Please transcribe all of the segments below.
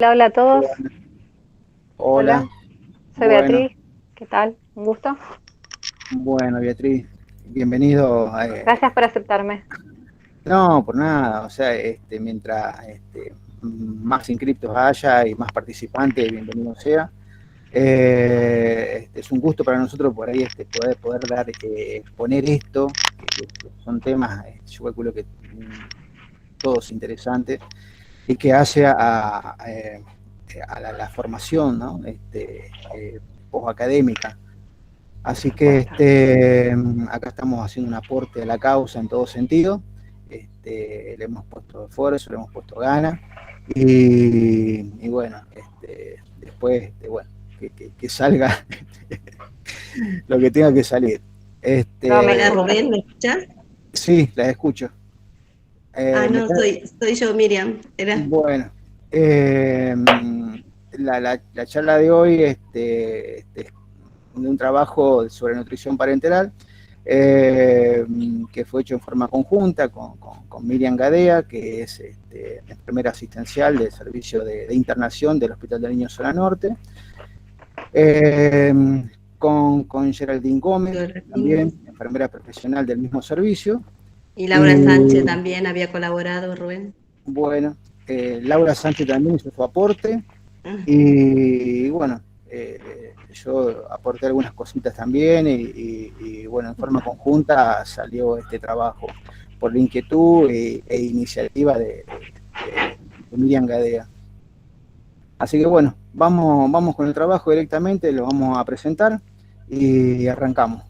Hola, hola a todos. Hola, Hola, soy bueno, Beatriz. ¿Qué tal? Un gusto. bueno, Beatriz, bienvenido. Gracias por aceptarme. No, por nada, o sea, mientras más inscriptos haya y más participantes, bienvenido sea. Es un gusto para nosotros por ahí poder dar, exponer esto, que son temas, yo calculo que todos interesantes, y que hace a la formación, ¿no? Posacadémica. Así que Supuesto. acá estamos haciendo un aporte a la causa en todo sentido. Le hemos puesto esfuerzo, le hemos puesto ganas. Y bueno, después, bueno, que salga lo que tenga que salir. No, me Hola Este, gusta. Rubén, ¿me escuchás? sí, la escucho. Ah, Me no, está- soy yo, Miriam. Era. bueno, eh, la charla de hoy es de un trabajo sobre nutrición parenteral eh, que fue hecho en forma conjunta con Miriam Gadea, que es enfermera asistencial del servicio de internación del Hospital del Niño Zona Norte, eh, con Geraldine Gómez, también enfermera profesional del mismo servicio, Y Laura Sánchez y también había colaborado, Rubén. bueno, Laura Sánchez también hizo su aporte. Ah, Y bueno, yo aporté algunas cositas también y, bueno, en forma conjunta salió este trabajo por la inquietud iniciativa de Miriam Gadea. Así que bueno, vamos con el trabajo directamente, lo vamos a presentar y arrancamos.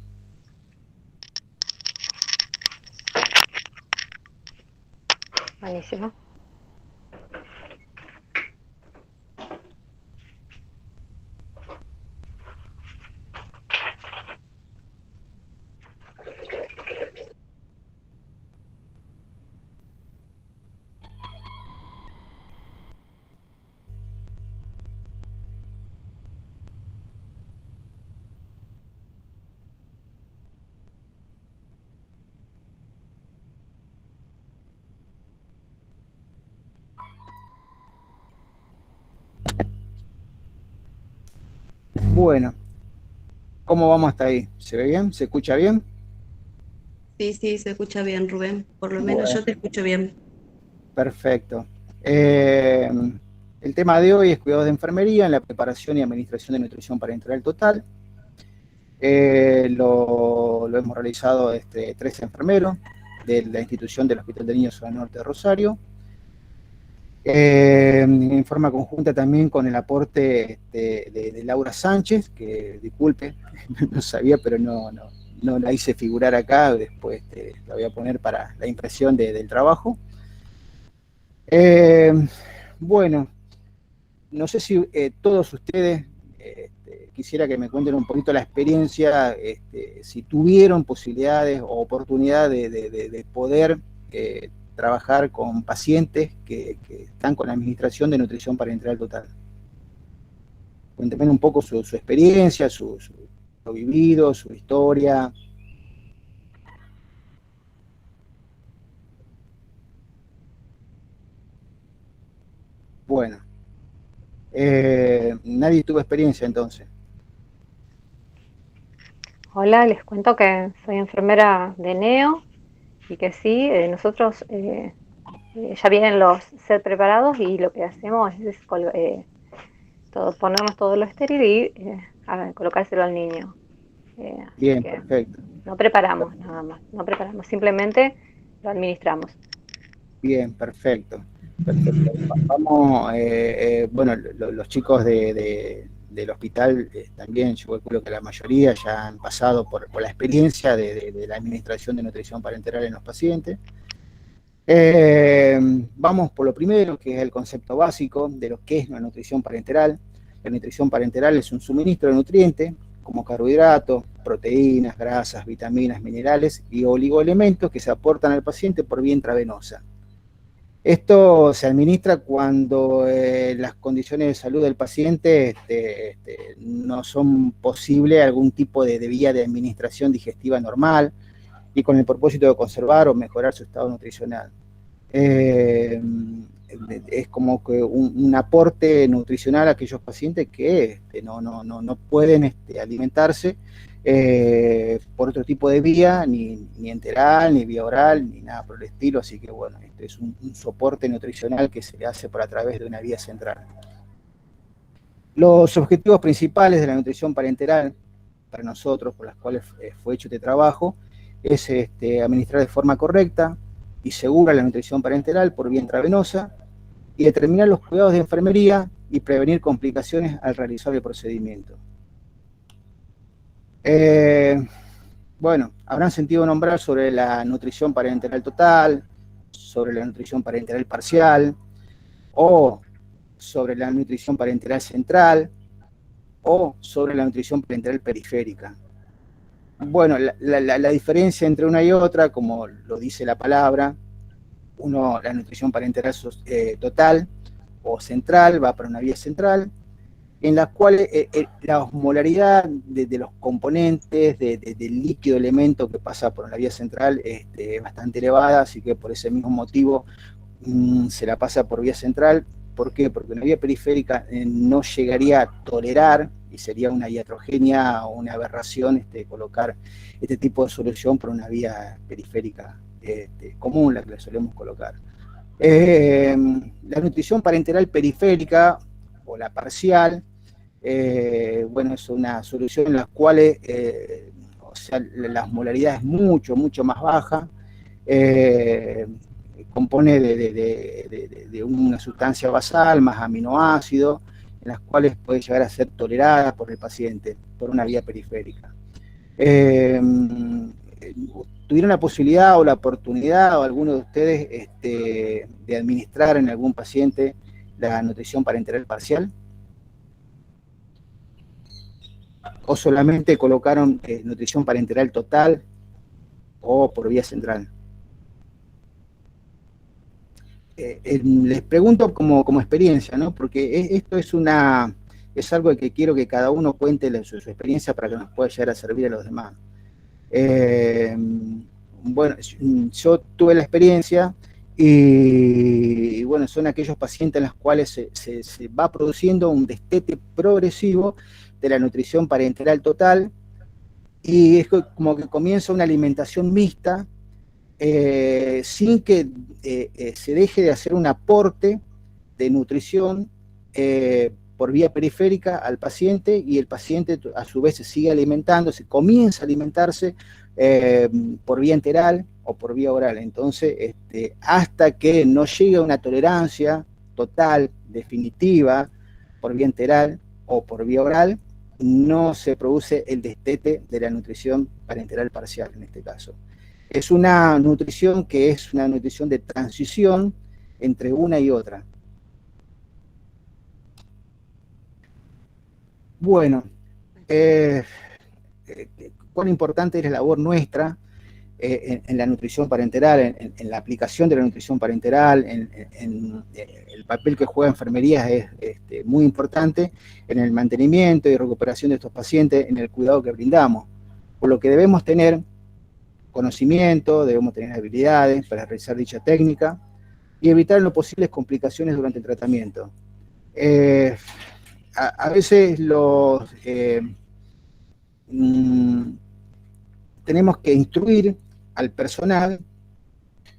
Buenísimo. Bueno, ¿cómo vamos hasta ahí? ¿Se ve bien? ¿Se escucha bien? sí, sí, se escucha bien, Rubén. Por lo menos Bueno, yo te escucho bien. perfecto. Eh, el tema de hoy es cuidados de enfermería en la preparación y administración de nutrición parenteral total. Lo hemos realizado 13 enfermeros de la institución del Hospital de Niños Zona Norte de Rosario, en forma conjunta también con el aporte de Laura Sánchez, que disculpe, no sabía, pero no la hice figurar acá, después la voy a poner para la impresión del trabajo. Eh, bueno, no sé si todos ustedes quisiera que me cuenten un poquito la experiencia, si tuvieron posibilidades o oportunidad de poder trabajar con pacientes que están con la administración de nutrición parenteral total. Cuéntenme un poco su experiencia, lo vivido, su historia. Bueno, nadie tuvo experiencia entonces. Hola, les cuento que soy enfermera de NEO y que sí, nosotros ya vienen los set preparados y lo que hacemos es ponemos todo lo estéril y colocárselo al niño. Así Bien, que perfecto. no preparamos nada más, no preparamos, simplemente lo administramos. Bien, perfecto. Perfecto. Vamos, bueno, los chicos del hospital también, yo calculo que la mayoría ya han pasado por la experiencia de la administración de nutrición parenteral en los pacientes. Eh, Vamos por lo primero, que es el concepto básico de lo que es la nutrición parenteral. La nutrición parenteral es un suministro de nutrientes como carbohidratos, proteínas, grasas, vitaminas, minerales y oligoelementos que se aportan al paciente por vía intravenosa. Esto se administra cuando las condiciones de salud del paciente no son posible algún tipo de vía de administración digestiva normal y con el propósito de conservar o mejorar su estado nutricional. Eh, es como que un aporte nutricional a aquellos pacientes que no pueden alimentarse por otro tipo de vía, ni enteral, ni vía oral, ni nada por el estilo, así que bueno, este es un soporte nutricional que se le hace por a través de una vía central. Los objetivos principales de la nutrición parenteral para nosotros, por las cuales fue hecho este trabajo, es administrar de forma correcta y segura la nutrición parenteral por vía intravenosa y determinar los cuidados de enfermería y prevenir complicaciones al realizar el procedimiento. Bueno, habrán sentido nombrar sobre la nutrición parenteral total, sobre la nutrición parenteral parcial, o sobre la nutrición parenteral central, o sobre la nutrición parenteral periférica. Bueno, la diferencia entre una y otra, como lo dice la palabra, la nutrición parenteral total o central va para una vía central, en la cual la osmolaridad de los componentes del líquido elemento que pasa por la vía central es bastante elevada, así que por ese mismo motivo se la pasa por vía central. ¿Por qué? Porque una vía periférica no llegaría a tolerar, y sería una iatrogenia o una aberración colocar este tipo de solución por una vía periférica común, la que le solemos colocar. La nutrición parenteral periférica o la parcial, bueno, es una solución en la cual o sea, la osmolaridad es mucho más baja, compone de una sustancia basal más aminoácidos, en las cuales puede llegar a ser tolerada por el paciente por una vía periférica. ¿Tuvieron la posibilidad o la oportunidad, o alguno de ustedes, de administrar en algún paciente la nutrición parenteral parcial? ¿O solamente colocaron nutrición parenteral total o por vía central? Les pregunto como experiencia, ¿no? Porque esto es algo que quiero que cada uno cuente su experiencia para que nos pueda llegar a servir a los demás. Bueno, yo tuve la experiencia y bueno, son aquellos pacientes en los cuales se va produciendo un destete progresivo de la nutrición parenteral total, y es como que comienza una alimentación mixta, sin que se deje de hacer un aporte de nutrición por vía periférica al paciente, y el paciente a su vez se sigue alimentando, se comienza a alimentarse por vía enteral o por vía oral. Entonces, hasta que no llegue a una tolerancia total, definitiva, por vía enteral o por vía oral, no se produce el destete de la nutrición parenteral parcial en este caso. Es una nutrición que es una nutrición de transición entre una y otra. Bueno, cuán importante es la labor nuestra en la nutrición parenteral, en la aplicación de la nutrición parenteral, en el papel que juega enfermería es muy importante en el mantenimiento y recuperación de estos pacientes, en el cuidado que brindamos, por lo que debemos tener conocimiento, debemos tener habilidades para realizar dicha técnica y evitar en lo posible complicaciones durante el tratamiento. A veces tenemos que instruir al personal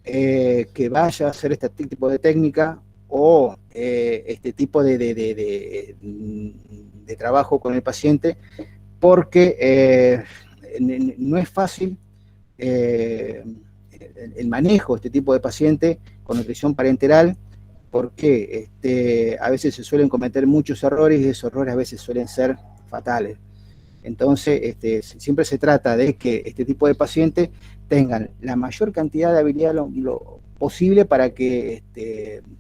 que vaya a hacer este tipo de técnica o este tipo de trabajo con el paciente, porque no es fácil el manejo de este tipo de paciente con nutrición parenteral, porque a veces se suelen cometer muchos errores y esos errores a veces suelen ser fatales. Entonces, siempre se trata de que este tipo de pacientes tengan la mayor cantidad de habilidad lo posible para que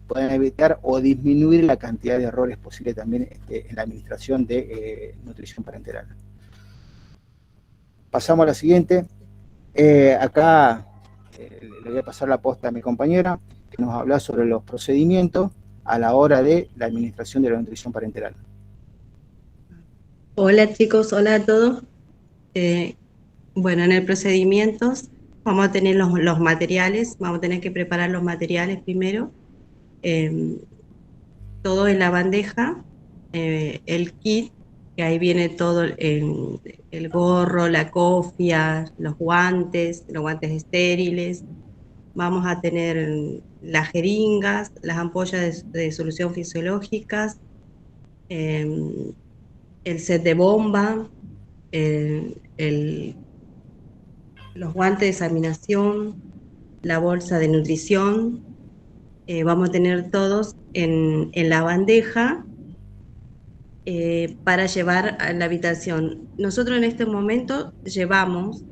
puedan evitar o disminuir la cantidad de errores posibles también en la administración de nutrición parenteral. Pasamos a la siguiente. Acá le voy a pasar la posta a mi compañera, que nos habla sobre los procedimientos a la hora de la administración de la nutrición parenteral. Hola chicos, hola a todos. Bueno, en el procedimiento vamos a tener los materiales, vamos a tener que preparar los materiales primero. todo en la bandeja, el kit, que ahí viene todo el gorro, la cofia, los guantes estériles. Vamos a tener las jeringas, las ampollas de solución fisiológicas, el set de bomba, los guantes de examinación, la bolsa de nutrición. Vamos a tener todos en la bandeja para llevar a la habitación. Nosotros en este momento llevamos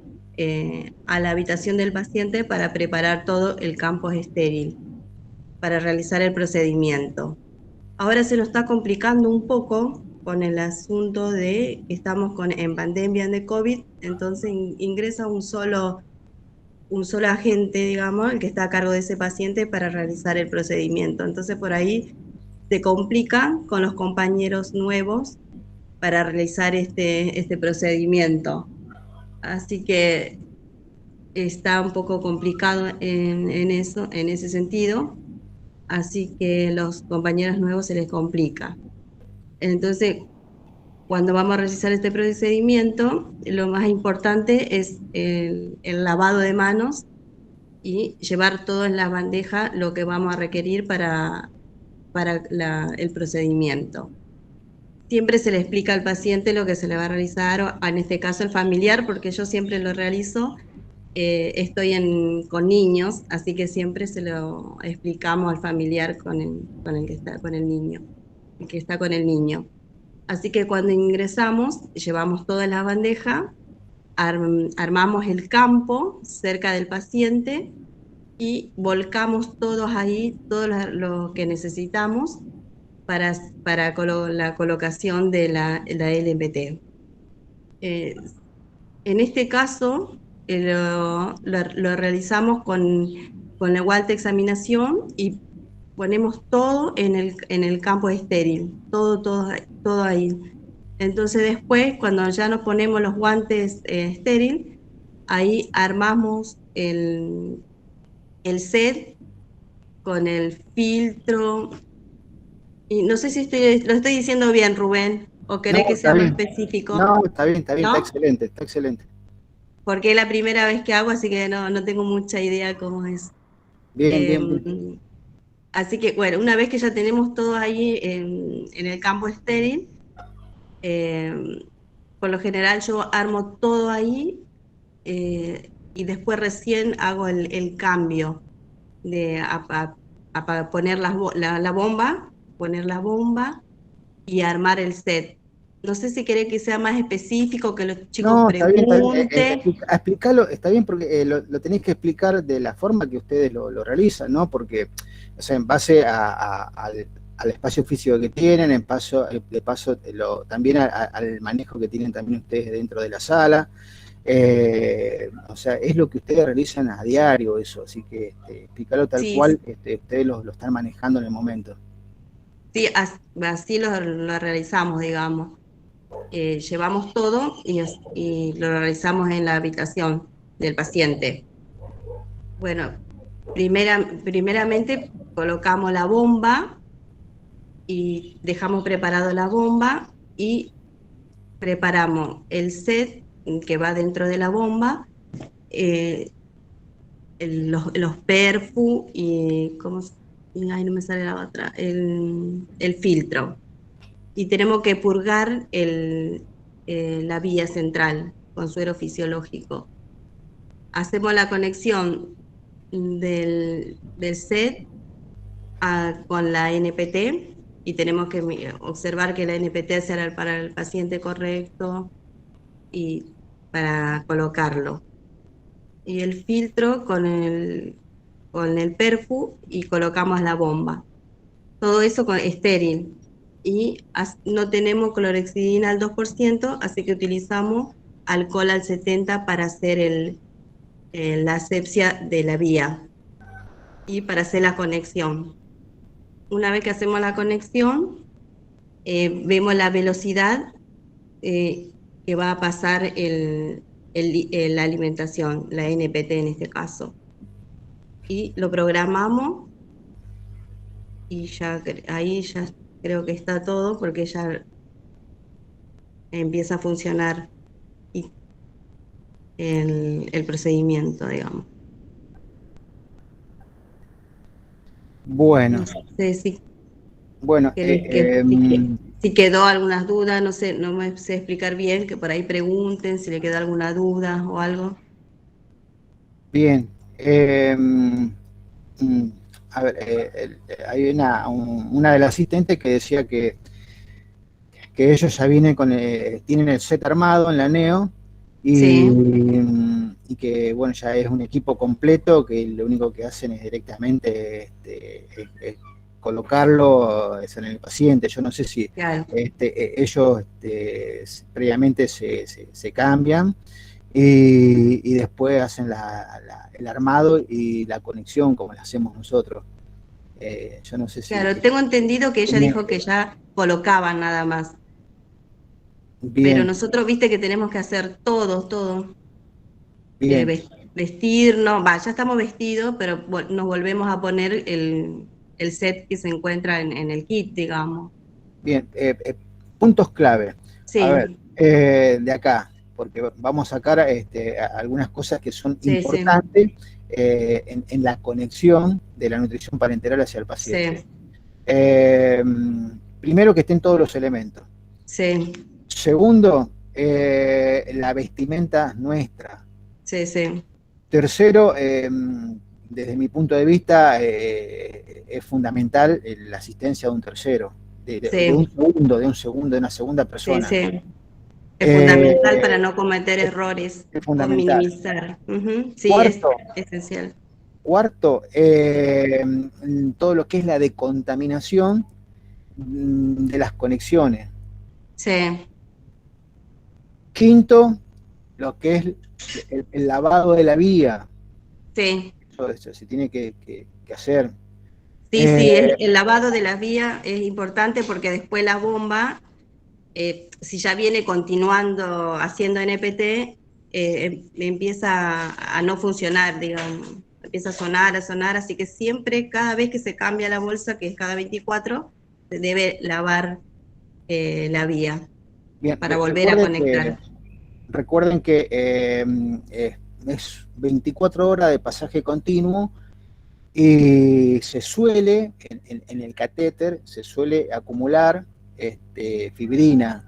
a la habitación del paciente para preparar todo el campo estéril, para realizar el procedimiento. Ahora se nos está complicando un poco con el asunto de que estamos en pandemia de COVID, entonces ingresa un solo agente, digamos, el que está a cargo de ese paciente para realizar el procedimiento. Entonces por ahí se complica con los compañeros nuevos para realizar este procedimiento. Así que está un poco complicado en ese sentido, así que los compañeros nuevos se les complica. Entonces, cuando vamos a realizar este procedimiento, lo más importante es el lavado de manos y llevar todo en la bandeja lo que vamos a requerir para el procedimiento. Siempre se le explica al paciente lo que se le va a realizar, o en este caso el familiar, porque yo siempre lo realizo, estoy con niños, así que siempre se lo explicamos al familiar con el que está con el niño, el que está con el niño. Así que cuando ingresamos, llevamos toda la bandeja, armamos el campo cerca del paciente y volcamos todos ahí, todo lo que necesitamos para la colocación de la LMPT. En este caso, lo realizamos con la guante de examinación y ponemos todo en el campo estéril, todo ahí. Entonces después, cuando ya nos ponemos los guantes estéril, ahí armamos el set con el filtro. Y no sé si lo estoy diciendo bien, Rubén, o querés que sea más específico. No, está bien, ¿No? está excelente. Porque es la primera vez que hago, así que no tengo mucha idea cómo es. Bien. Así que, bueno, una vez que ya tenemos todo ahí en el campo estéril, por lo general yo armo todo ahí y después recién hago el cambio a poner la bomba, poner la bomba y armar el set. No sé si querés que sea más específico, que los chicos pregunten. Explícalo, está bien, porque lo tenéis que explicar de la forma que ustedes lo realizan, ¿no? Porque, o sea, en base al espacio físico que tienen, de paso también al manejo que tienen también ustedes dentro de la sala. O sea, es lo que ustedes realizan a diario eso, así que explícalo tal cual ustedes lo están manejando en el momento. Sí, así lo realizamos, digamos. Llevamos todo y lo realizamos en la habitación del paciente. Bueno, primeramente colocamos la bomba y dejamos preparado la bomba y preparamos el set que va dentro de la bomba, los perfus y ay, no me sale la otra, el filtro. Y tenemos que purgar la vía central con suero fisiológico. Hacemos la conexión del set con la NPT y tenemos que observar que la NPT sea para el paciente correcto y para colocarlo. Y el filtro con el perfu y colocamos la bomba. Todo eso estéril. Y no tenemos clorhexidina al 2%, así que utilizamos alcohol al 70% para hacer la asepsia de la vía y para hacer la conexión. Una vez que hacemos la conexión, vemos la velocidad que va a pasar la alimentación, la NPT en este caso. Y lo programamos y ya ahí ya creo que está todo porque ya empieza a funcionar y el procedimiento, digamos. Bueno, No sé si bueno, querés si quedó algunas dudas, no sé, no me sé explicar bien, que por ahí pregunten si le queda alguna duda o algo. bien. Mm, a ver, hay una de las asistentes que decía que ellos ya vienen tienen el set armado en la NEO Sí, y que bueno, ya es un equipo completo que lo único que hacen es directamente es colocarlo en el paciente. Yo no sé si claro. ellos previamente se cambian y después hacen el armado y la conexión como la hacemos nosotros. Yo no sé si Claro, tengo entendido que ella tiene dijo que ya colocaban nada más, pero bien, nosotros, viste que tenemos que hacer todo, bien. vestirnos, va, ya estamos vestidos, pero nos volvemos a poner el set que se encuentra en el kit, digamos. Bien, puntos clave. A ver, Sí, de acá, porque vamos a sacar algunas cosas que son sí, sí, importantes en la conexión de la nutrición parenteral hacia el paciente. sí, Eh, Primero, que estén todos los elementos. sí, Segundo, la vestimenta nuestra. sí, sí, Tercero, desde mi punto de vista, es fundamental la asistencia de un tercero, sí, de un segundo, de una segunda sí, persona. sí. Es fundamental para Eh, no cometer es, errores es o fundamental. minimizar. Ujú, sí, es Cuarto, esencial. cuarto, todo lo que es la decontaminación de las conexiones. Sí, Quinto, lo que es el lavado de la vía. sí. Eso se tiene que hacer. Sí, Eh, sí, el lavado de las vías es importante porque después la bomba, si ya viene continuando haciendo NPT, empieza a no funcionar, digamos, empieza a sonar, así que siempre, cada vez que se cambia la bolsa, que es cada 24, se debe lavar la vía Bien, para volver a conectar. recuerden que es 24 horas de pasaje continuo y se suele, en el catéter, se suele acumular fibrina.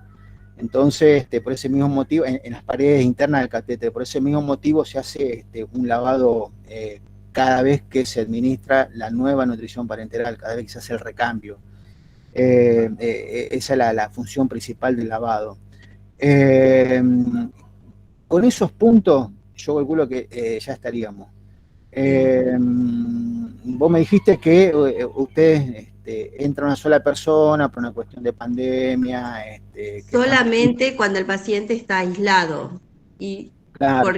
Entonces, por ese mismo motivo, en las paredes internas del catéter, por ese mismo motivo se hace un lavado cada vez que se administra la nueva nutrición parenteral, cada vez que se hace el recambio. Esa es la función principal del lavado. Eh, con esos puntos, yo calculo que ya estaríamos. Sí. Vos me dijiste que ustedes entra una sola persona por una cuestión de pandemia, que están Solamente cuando el paciente está aislado y claro,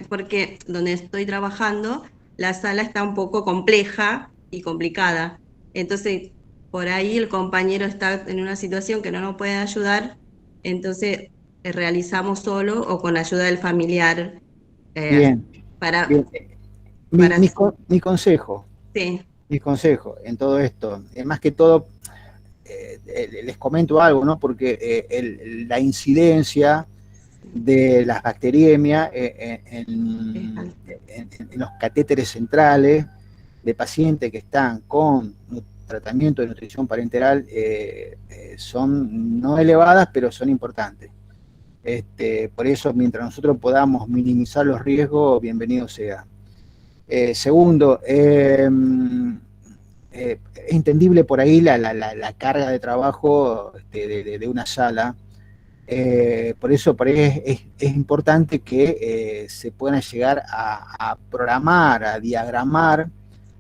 porque donde estoy trabajando la sala está un poco compleja y complicada. Entonces, por ahí el compañero está en una situación que no nos puede ayudar, entonces realizamos solo o con ayuda del familiar eh, bien, para, bien. Mi, para, mi, mi consejo, sí, en todo esto, más que todo, les comento algo, ¿no? Porque la incidencia de las bacteriemias en los catéteres centrales de pacientes que están con tratamiento de nutrición parenteral son no elevadas, pero son importantes. Por eso, mientras nosotros podamos minimizar los riesgos, bienvenido sea. Segundo, es entendible por ahí la carga de trabajo de una sala. Por ahí es importante que se puedan llegar a programar, a diagramar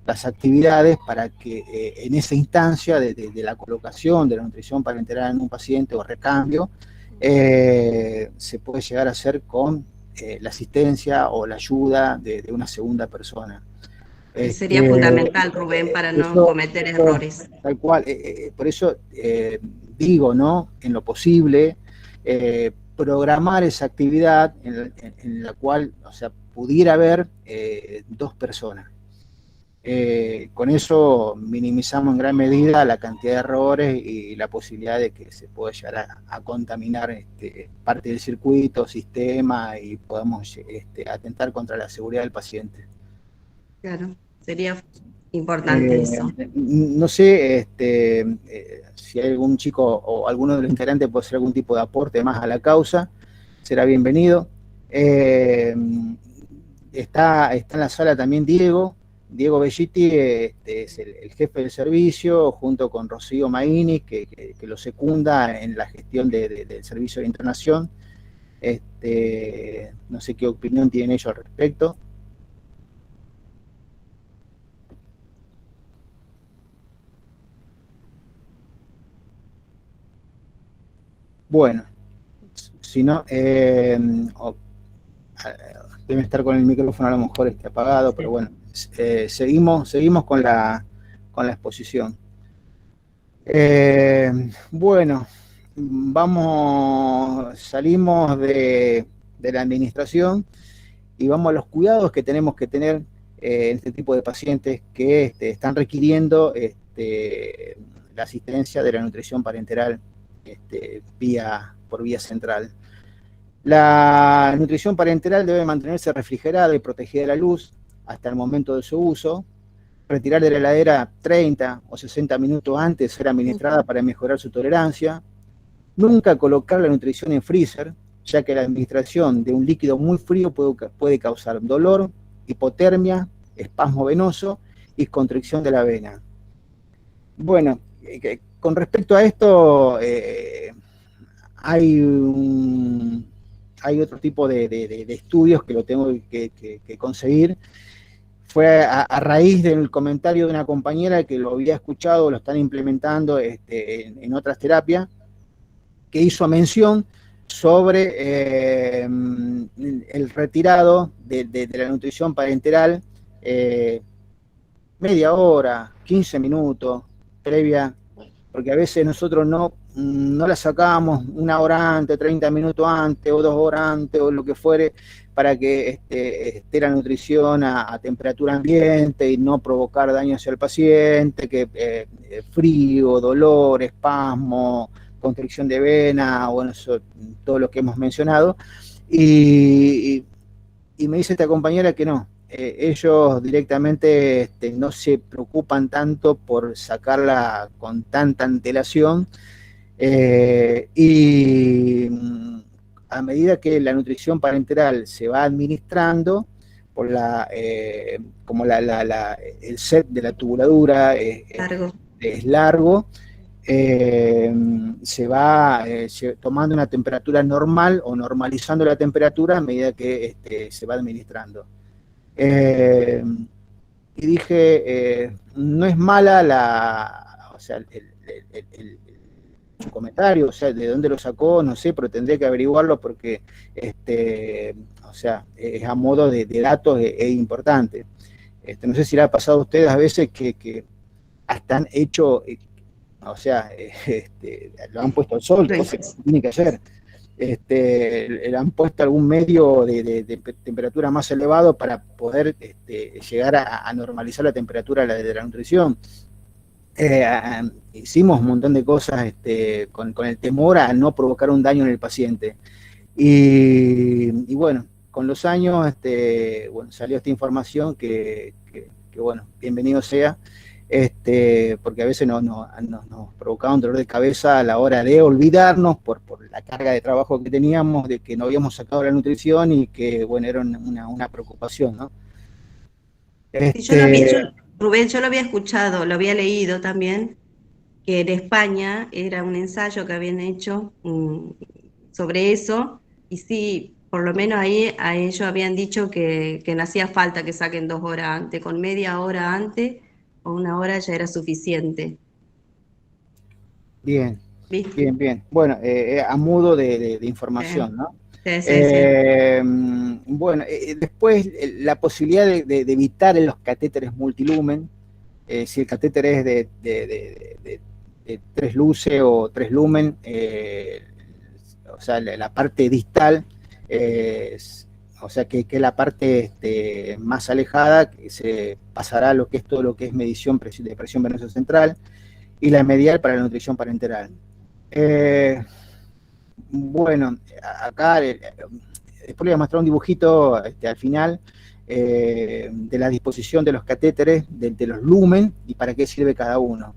las actividades para que en esa instancia de la colocación de la nutrición parenteral en un paciente o recambio, se puede llegar a hacer con la asistencia o la ayuda de una segunda persona. sería fundamental, Rubén, para no cometer Eso errores. tal cual, por eso digo, ¿no? En lo posible, programar esa actividad en la cual, o sea, pudiera haber dos personas. Con eso minimizamos en gran medida la cantidad de errores y la posibilidad de que se pueda llegar a contaminar parte del circuito, sistema, y podamos atentar contra la seguridad del paciente. Claro, sería importante eso. No sé si hay algún chico o alguno de los integrantes puede hacer algún tipo de aporte más a la causa, será bienvenido. Está en la sala también Diego Bellitti, es el jefe del servicio, junto con Rocío Maini, que lo secunda en la gestión del servicio de internación. No sé qué opinión tienen ellos al respecto. Bueno, si no, debe estar con el micrófono a lo mejor apagado, pero bueno, seguimos con la exposición. Bueno, salimos de la administración y vamos a los cuidados que tenemos que tener en este tipo de pacientes que están requiriendo la asistencia de la nutrición parenteral por vía central. La nutrición parenteral debe mantenerse refrigerada y protegida de la luz hasta el momento de su uso. Retirar de la heladera 30 o 60 minutos antes de ser administrada para mejorar su tolerancia. Nunca colocar la nutrición en freezer, ya que la administración de un líquido muy frío puede causar dolor, hipotermia, espasmo venoso y constricción de la vena. Bueno, con respecto a esto, hay otro tipo de estudios que lo tengo que conseguir. Fue a raíz del comentario de una compañera que lo había escuchado, lo están implementando en otras terapias, que hizo mención sobre el retirado de la nutrición parenteral media hora, 15 minutos previa, porque a veces nosotros no la sacamos una hora antes, 30 minutos antes o 2 horas antes o lo que fuere, para que esté la nutrición a temperatura ambiente y no provocar daño hacia el paciente, que frío, dolor, espasmo, constricción de vena, bueno, eso, todo lo que hemos mencionado. Y me dice esta compañera que no, ellos directamente no se preocupan tanto por sacarla con tanta antelación, y a medida que la nutrición parenteral se va administrando, por como el set de la tubuladura es largo, se va tomando una temperatura normal o normalizando la temperatura a medida que se va administrando. Y dije, no es mala o sea, su comentario, o sea, de dónde lo sacó, no sé, pero tendría que averiguarlo porque, o sea, es a modo de datos, es importante. No sé si le ha pasado a ustedes a veces que hasta han hecho, o sea, lo han puesto al sol, cosa que tiene que hacer. Le han puesto algún medio de temperatura más elevado para poder llegar a normalizar la temperatura de la nutrición. Hicimos un montón de cosas con el temor a no provocar un daño en el paciente. Y bueno, con los años bueno, salió esta información que bueno, bienvenido sea, porque a veces nos provocaba un dolor de cabeza a la hora de olvidarnos por la carga de trabajo que teníamos, de que no habíamos sacado la nutrición y que, bueno, era una preocupación, ¿no? Rubén, yo lo había escuchado, lo había leído también, que en España era un ensayo que habían hecho sobre eso, y sí, por lo menos ahí a ellos habían dicho que no hacía falta que saquen 2 horas antes, con media hora antes o 1 hora ya era suficiente. Bien, ¿viste? bien. Bueno, a modo de información, ¿no? Sí. Bueno, después la posibilidad de evitar los catéteres multilumen, si el catéter es de 3 luces o 3 lumen, o sea, la parte distal, o sea que la parte más alejada que se pasará a lo que es todo lo que es medición de presión venosa central, y la medial para la nutrición parenteral. Bueno, acá después le voy a mostrar un dibujito al final de la disposición de los catéteres, de los lumen y para qué sirve cada uno.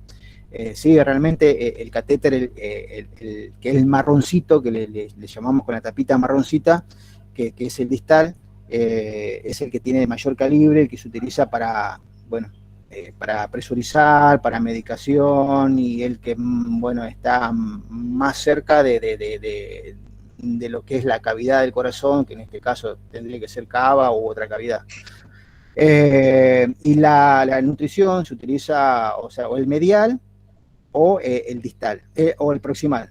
Sí, realmente el catéter, que es el marroncito, que le llamamos con la tapita marroncita, que es el distal, es el que tiene de mayor calibre, el que se utiliza para, bueno, para presurizar, para medicación, y el que, bueno, está más cerca de lo que es la cavidad del corazón, que en este caso tendría que ser cava u otra cavidad. Y la nutrición se utiliza, o sea, o el medial o el distal, o el proximal,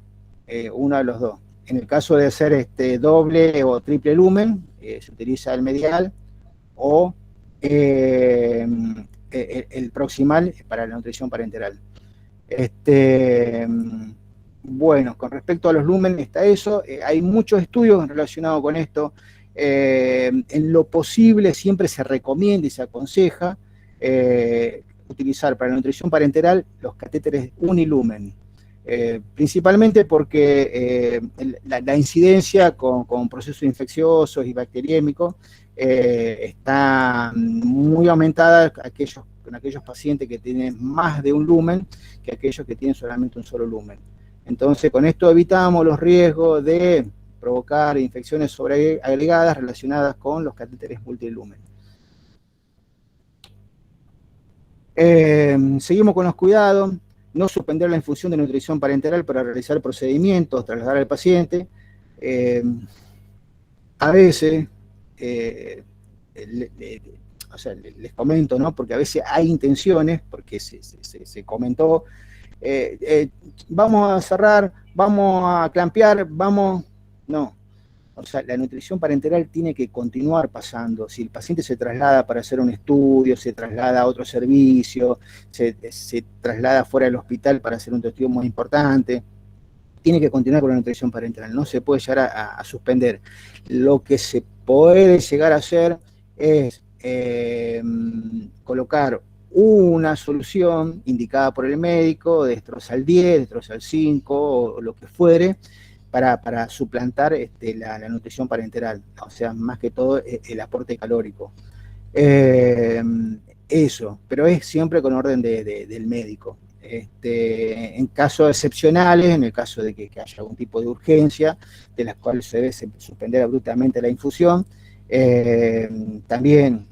uno de los dos. En el caso de ser doble o triple lumen, se utiliza el medial o el proximal para la nutrición parenteral. Bueno, con respecto a los lumen está eso. Hay muchos estudios relacionados con esto. En lo posible siempre se recomienda y se aconseja utilizar para la nutrición parenteral los catéteres unilumen, principalmente porque la incidencia con procesos infecciosos y bacteriémicos está muy aumentada en aquellos pacientes que tienen más de un lumen que aquellos que tienen solamente un solo lumen. Entonces, con esto evitamos los riesgos de provocar infecciones sobreagregadas relacionadas con los catéteres multilumen. Seguimos con los cuidados. No suspender la infusión de nutrición parenteral para realizar procedimientos, trasladar al paciente. A veces, o sea, les comento, ¿no? Porque a veces hay intenciones, porque se comentó, vamos a cerrar, vamos a clampear, vamos... No. O sea, la nutrición parenteral tiene que continuar pasando. Si el paciente se traslada para hacer un estudio, se traslada a otro servicio, se traslada fuera del hospital para hacer un estudio muy importante, tiene que continuar con la nutrición parenteral. No se puede llegar a suspender. Lo que se puede llegar a hacer es colocar una solución indicada por el médico, de Destrosal 10, Destrosal 5, o lo que fuere, para suplantar la nutrición parenteral, o sea, más que todo el aporte calórico. Eso, pero es siempre con orden del médico. En casos excepcionales, en el caso de que haya algún tipo de urgencia, de las cuales se debe suspender abruptamente la infusión, también,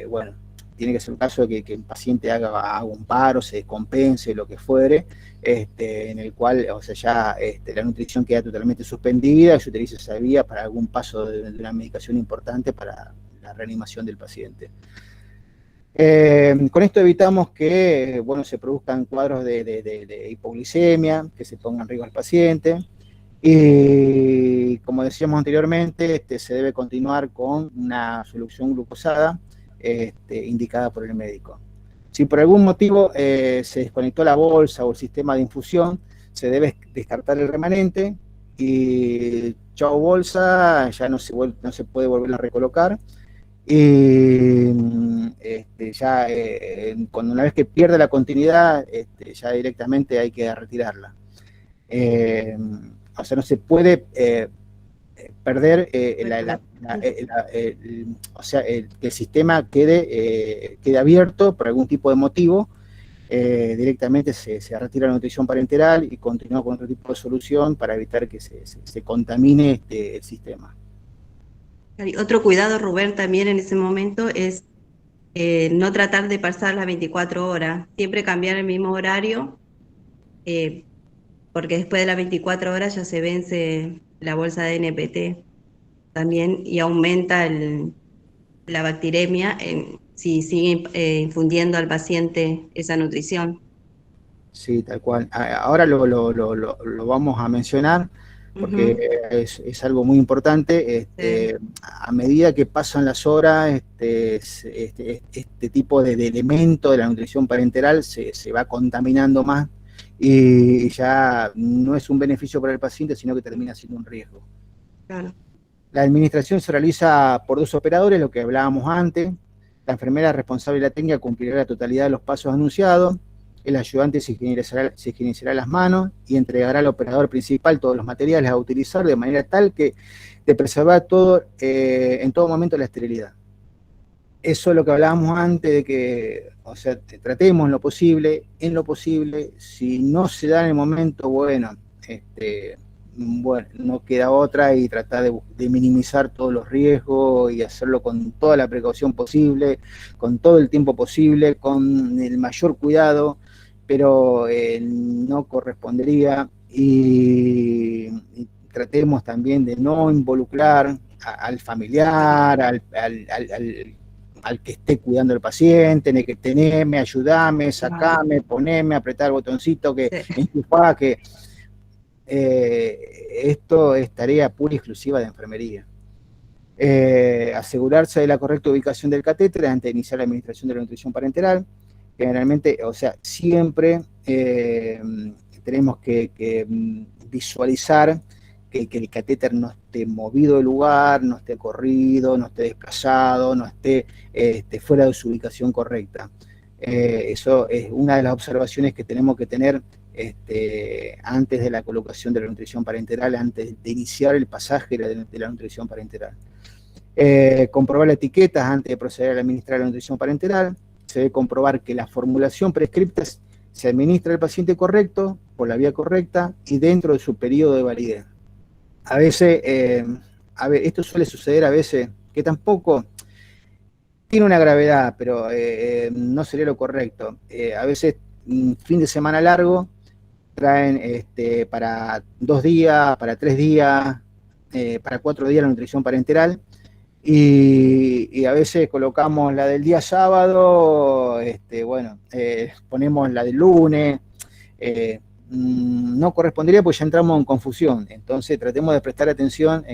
bueno, tiene que ser un caso de que el paciente haga un paro, se descompense, lo que fuere, en el cual, o sea, ya la nutrición queda totalmente suspendida y se utiliza esa vía para algún paso de una medicación importante para la reanimación del paciente. Con esto evitamos que, bueno, se produzcan cuadros de hipoglicemia, que se ponga en riesgo al paciente. Y como decíamos anteriormente, se debe continuar con una solución glucosada indicada por el médico. Si por algún motivo se desconectó la bolsa o el sistema de infusión, se debe descartar el remanente y chao bolsa, ya no se puede volver a recolocar. Y ya cuando una vez que pierde la continuidad, ya directamente hay que retirarla. O sea, no se puede perder o sea, que el sistema quede abierto por algún tipo de motivo. Directamente se retira la nutrición parenteral y continúa con otro tipo de solución para evitar que se contamine el sistema. Otro cuidado, Rubén, también en ese momento es no tratar de pasar las 24 horas, siempre cambiar el mismo horario, porque después de las 24 horas ya se vence la bolsa de NPT también y aumenta la bacteremia si sigue infundiendo al paciente esa nutrición. Sí, tal cual. Ahora lo vamos a mencionar porque es algo muy importante. A medida que pasan las horas, este tipo de elemento de la nutrición parenteral se va contaminando más y ya no es un beneficio para el paciente, sino que termina siendo un riesgo. Claro. La administración se realiza por 2 operadores, lo que hablábamos antes. La enfermera responsable de la técnica cumplirá la totalidad de los pasos anunciados. El ayudante se higienizará las manos y entregará al operador principal todos los materiales a utilizar de manera tal que de preservar todo, en todo momento la esterilidad. Eso es lo que hablábamos antes de que, o sea, tratemos en lo posible, si no se da en el momento, bueno, no queda otra y tratar de minimizar todos los riesgos y hacerlo con toda la precaución posible, con todo el tiempo posible, con el mayor cuidado, pero no correspondería y tratemos también de no involucrar al familiar, al que esté cuidando al paciente, en el que teneme, ayudame, sacame, poneme, apretar el botoncito, que enchufá, que esto es tarea pura y exclusiva de enfermería. Asegurarse de la correcta ubicación del catéter antes de iniciar la administración de la nutrición parenteral. Generalmente, o sea, siempre tenemos que visualizar que el catéter no esté movido de lugar, no esté corrido, no esté desplazado, no esté fuera de su ubicación correcta. Eso es una de las observaciones que tenemos que tener antes de la colocación de la nutrición parenteral, antes de iniciar el pasaje de la nutrición parenteral. Comprobar las etiquetas antes de proceder a administrar la nutrición parenteral. Se debe comprobar que la formulación prescripta se administra al paciente correcto, por la vía correcta y dentro de su periodo de validez. A veces, esto suele suceder a veces, que tampoco tiene una gravedad, pero no sería lo correcto. A veces, fin de semana largo, traen para 2 días, para 3 días, para 4 días la nutrición parenteral, y a veces colocamos la del día sábado, ponemos la del lunes, no correspondería porque ya entramos en confusión. Entonces tratemos de prestar atención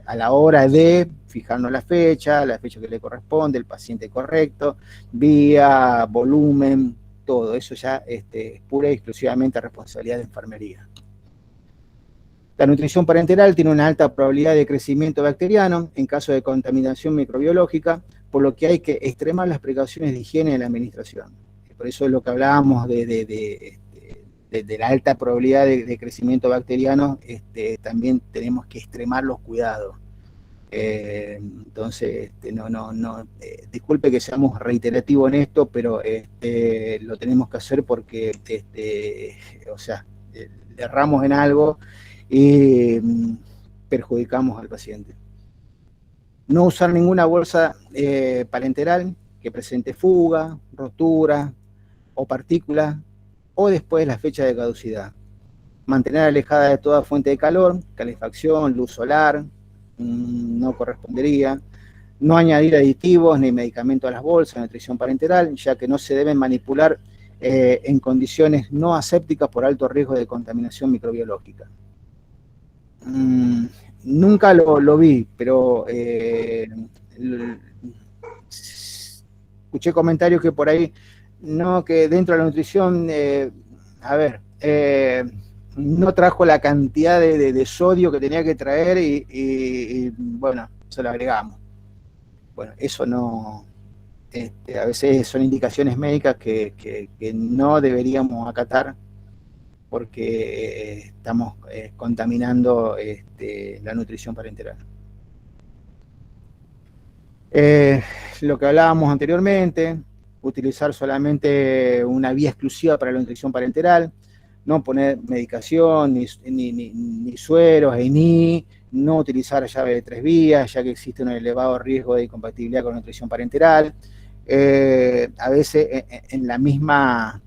a la hora de fijarnos la fecha que le corresponde, el paciente correcto, vía, volumen, todo eso ya es pura y exclusivamente responsabilidad de enfermería. La nutrición parenteral tiene una alta probabilidad de crecimiento bacteriano en caso de contaminación microbiológica, por lo que hay que extremar las precauciones de higiene en la administración. Por eso es lo que hablábamos de la alta probabilidad de crecimiento bacteriano, también tenemos que extremar los cuidados. Entonces, disculpe que seamos reiterativos en esto, pero lo tenemos que hacer porque, erramos en algo y perjudicamos al paciente. No usar ninguna bolsa parenteral que presente fuga, rotura o partículas o después de la fecha de caducidad. Mantener alejada de toda fuente de calor, calefacción, luz solar, no correspondería. No añadir aditivos ni medicamentos a las bolsas de nutrición parenteral, ya que no se deben manipular en condiciones no asépticas por alto riesgo de contaminación microbiológica. Nunca lo vi, pero escuché comentarios que por ahí, no, que dentro de la nutrición, no trajo la cantidad de sodio que tenía que traer y bueno, se lo agregamos. Bueno, eso no, a veces son indicaciones médicas que no deberíamos acatar porque estamos contaminando la nutrición parenteral. Lo que hablábamos anteriormente, utilizar solamente una vía exclusiva para la nutrición parenteral, no poner medicación, ni sueros, no utilizar llave de 3 vías, ya que existe un elevado riesgo de incompatibilidad con la nutrición parenteral. A veces en la misma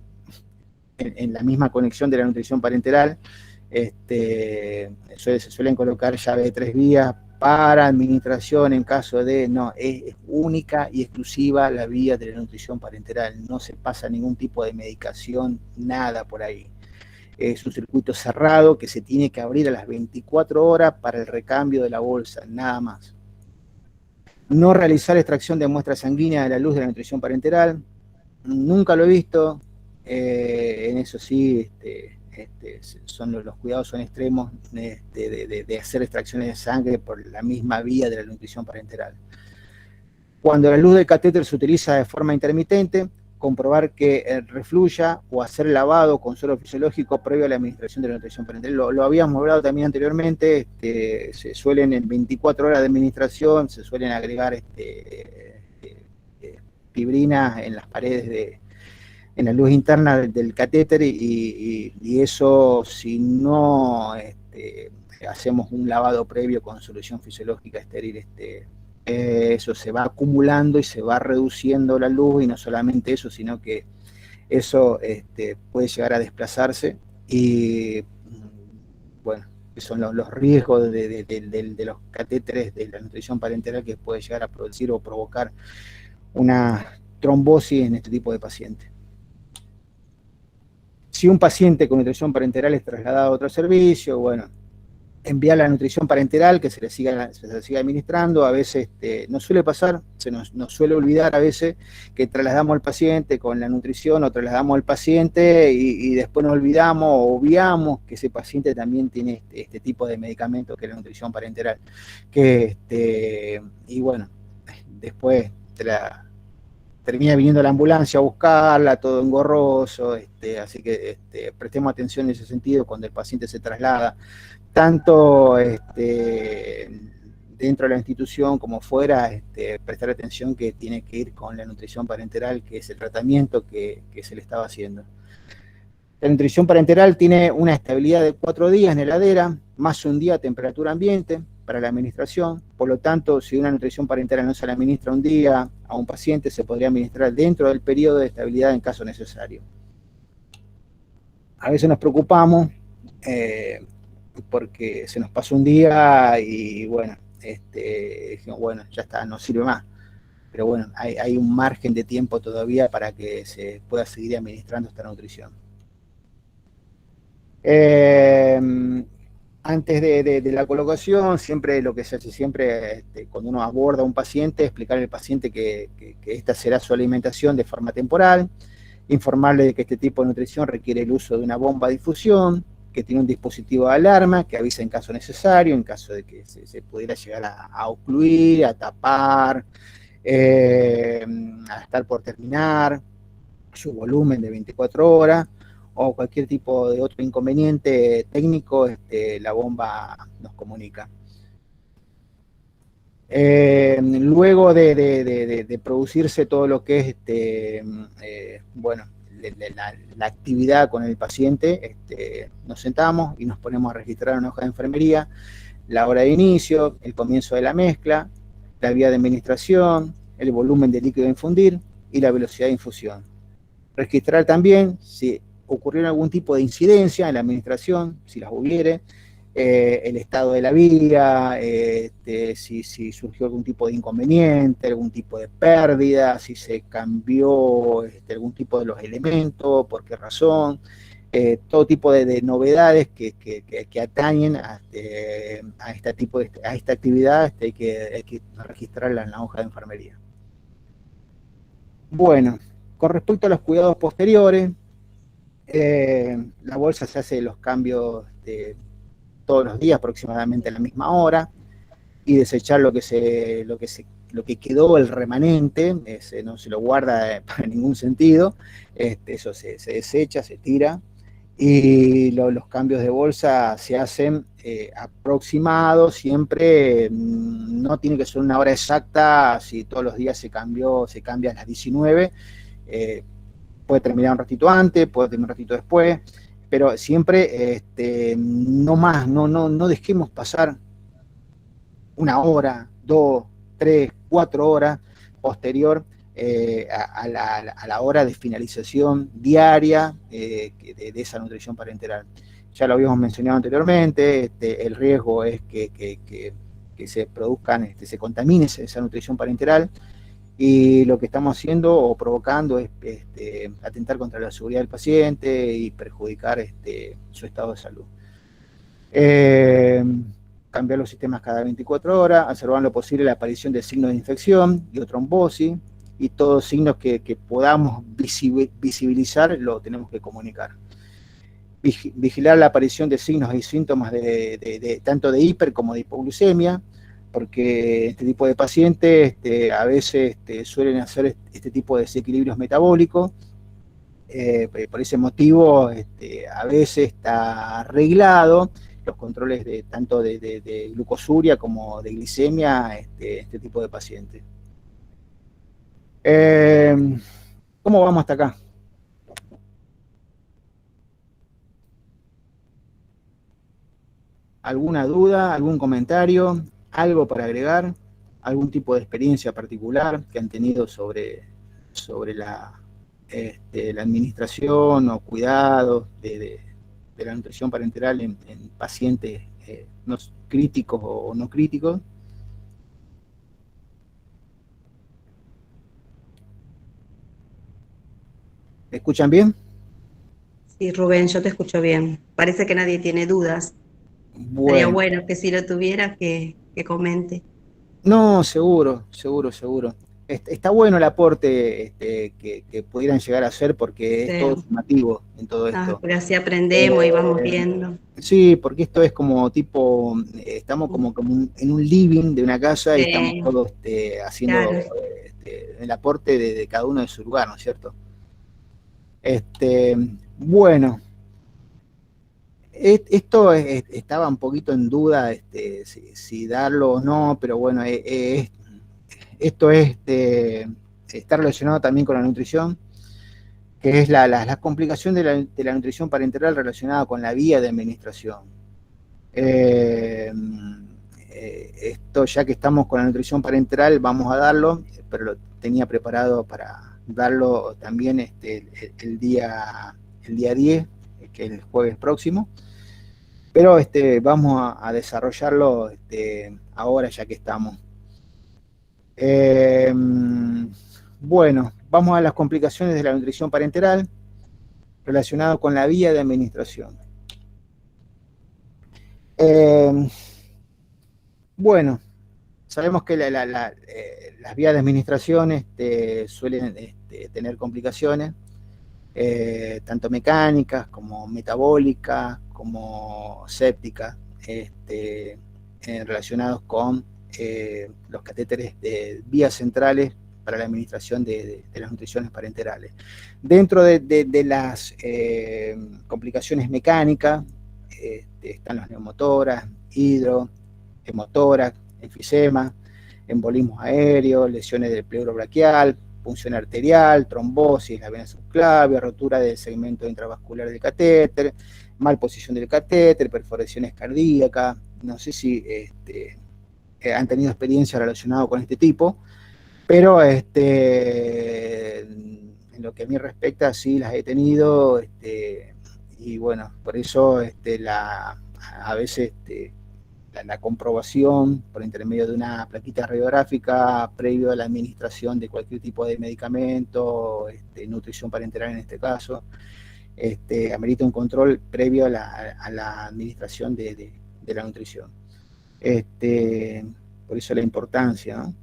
conexión de la nutrición parenteral, se suelen colocar llave de 3 vías para administración en caso de, no, es única y exclusiva la vía de la nutrición parenteral, no se pasa ningún tipo de medicación, nada por ahí. Es un circuito cerrado que se tiene que abrir a las 24 horas para el recambio de la bolsa, nada más. No realizar extracción de muestras sanguíneas de la luz de la nutrición parenteral, nunca lo he visto, en eso sí los cuidados son extremos de hacer extracciones de sangre por la misma vía de la nutrición parenteral. Cuando la luz del catéter se utiliza de forma intermitente, comprobar que refluya o hacer lavado con suero fisiológico previo a la administración de la nutrición parenteral. Lo habíamos hablado también anteriormente, se suelen en 24 horas de administración, se suelen agregar fibrinas en las paredes en la luz interna del catéter y eso, si no hacemos un lavado previo con solución fisiológica estéril, eso se va acumulando y se va reduciendo la luz, y no solamente eso, sino que eso puede llegar a desplazarse y, bueno, que son los riesgos de los catéteres de la nutrición parenteral que puede llegar a producir o provocar una trombosis en este tipo de pacientes. Si un paciente con nutrición parenteral es trasladado a otro servicio, bueno, enviar la nutrición parenteral, que se le siga administrando. A veces nos suele pasar, nos suele olvidar a veces que trasladamos al paciente con la nutrición o trasladamos al paciente y después nos olvidamos o obviamos que ese paciente también tiene este tipo de medicamento que es la nutrición parenteral. Y bueno, después termina viniendo la ambulancia a buscarla, todo engorroso, así que prestemos atención en ese sentido cuando el paciente se traslada, tanto dentro de la institución como fuera, prestar atención que tiene que ir con la nutrición parenteral, que es el tratamiento que se le estaba haciendo. La nutrición parenteral tiene una estabilidad de 4 días en heladera, más un día a temperatura ambiente para la administración. Por lo tanto, si una nutrición parenteral no se le administra un día a un paciente, se podría administrar dentro del periodo de estabilidad en caso necesario. A veces nos preocupamos porque se nos pasó un día y bueno, dijimos, bueno, ya está, no sirve más. Pero bueno, hay un margen de tiempo todavía para que se pueda seguir administrando esta nutrición. Antes de la colocación, siempre lo que se hace siempre, cuando uno aborda a un paciente, explicarle al paciente que esta será su alimentación de forma temporal, informarle de que este tipo de nutrición requiere el uso de una bomba de difusión, que tiene un dispositivo de alarma que avisa en caso necesario, en caso de que se pudiera llegar a ocluir, a tapar, a estar por terminar, su volumen de 24 horas, o cualquier tipo de otro inconveniente técnico, la bomba nos comunica. Luego de producirse todo lo que es, bueno, la actividad con el paciente, nos sentamos y nos ponemos a registrar en una hoja de enfermería la hora de inicio, el comienzo de la mezcla, la vía de administración, el volumen de líquido a infundir y la velocidad de infusión. Registrar también si ocurrió algún tipo de incidencia en la administración, si las hubiere, el estado de la vía, si surgió algún tipo de inconveniente, algún tipo de pérdida, si se cambió algún tipo de los elementos, por qué razón, todo tipo de novedades que atañen a esta actividad, hay que registrarla en la hoja de enfermería. Bueno, con respecto a los cuidados posteriores, la bolsa se hace los cambios todos los días, aproximadamente a la misma hora, y desechar lo que quedó, el remanente, no se lo guarda para ningún sentido, eso se desecha, se tira, y los cambios de bolsa se hacen aproximados, siempre, no tiene que ser una hora exacta, si todos los días se cambia a las 19, puede terminar un ratito antes, puede terminar un ratito después, pero siempre no más, no dejemos pasar 1 hora, 2, 3, 4 horas posterior a la hora de finalización diaria de esa nutrición parenteral. Ya lo habíamos mencionado anteriormente, el riesgo es que se produzcan, se contamine esa nutrición parenteral, y lo que estamos haciendo o provocando es atentar contra la seguridad del paciente y perjudicar su estado de salud. Cambiar los sistemas cada 24 horas, observar lo posible la aparición de signos de infección y o trombosis, y todos signos que podamos visibilizar lo tenemos que comunicar. vigilar la aparición de signos y síntomas tanto de hiper como de hipoglucemia, porque este tipo de pacientes a veces suelen hacer este tipo de desequilibrios metabólicos. Por ese motivo, a veces está arreglado los controles tanto de glucosuria como de glicemia, este tipo de pacientes. ¿Cómo vamos hasta acá? ¿Alguna duda, algún comentario, algo para agregar, algún tipo de experiencia particular que han tenido sobre la administración o cuidados de la nutrición parenteral en pacientes no críticos o no críticos? ¿Me escuchan bien? Sí, Rubén, yo te escucho bien. Parece que nadie tiene dudas. Estaría Bueno, bueno que si lo tuviera que comente. no, seguro. Está bueno el aporte que pudieran llegar a hacer, porque es todo Sí. sumativo en todo esto. Porque así aprendemos y vamos Eh, viendo. sí, porque esto es como tipo, estamos como en un living de una casa y estamos Sí, todos haciendo claro. el aporte de cada uno de su lugar, ¿no es cierto? Bueno, esto estaba un poquito en duda si darlo o no, pero bueno, esto está relacionado también con la nutrición, que es las complicaciones de la nutrición parenteral relacionada con la vía de administración. Esto, ya que estamos con la nutrición parenteral, vamos a darlo, pero lo tenía preparado para darlo también el día 10, que es el jueves próximo, pero vamos a desarrollarlo ahora, ya que estamos. Bueno, vamos a las complicaciones de la nutrición parenteral relacionado con la vía de administración. Bueno, sabemos que las vías de administración suelen tener complicaciones, tanto mecánicas como metabólicas, como sépticas, relacionados con los catéteres de vías centrales para la administración de las nutriciones parenterales. Dentro de las complicaciones mecánicas están los neumotoras, hemotórax, enfisema, embolismos aéreos, lesiones del pleuro braquial, punción arterial, trombosis, la vena subclavia, rotura del segmento intravascular del catéter, mal posición del catéter, perforaciones cardíacas. No sé si han tenido experiencia relacionada con este tipo, pero en lo que a mí respecta, sí las he tenido, y bueno, por eso a veces la comprobación por intermedio de una plaquita radiográfica previo a la administración de cualquier tipo de medicamento, nutrición parenteral en este caso, amerita un control previo a la administración de la nutrición. Por eso la importancia, ¿no?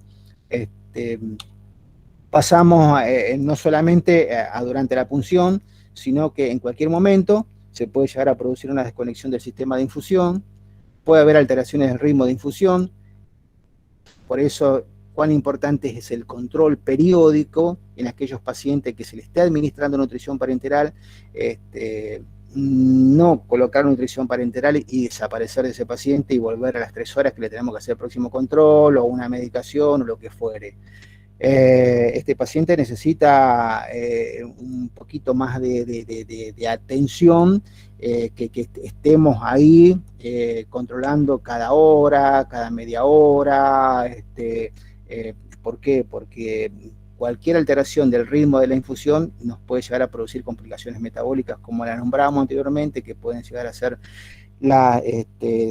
Pasamos no solamente durante la punción, sino que en cualquier momento se puede llegar a producir una desconexión del sistema de infusión, puede haber alteraciones del ritmo de infusión. Por eso, cuán importante es el control periódico en aquellos pacientes que se les esté administrando nutrición parenteral, no colocar nutrición parenteral y desaparecer de ese paciente y volver a las 3 horas que le tenemos que hacer el próximo control o una medicación o lo que fuere. Este paciente necesita un poquito más de atención, que estemos ahí controlando cada hora, cada media hora. ¿Por qué? Porque cualquier alteración del ritmo de la infusión nos puede llegar a producir complicaciones metabólicas, como la nombramos anteriormente, que pueden llegar a ser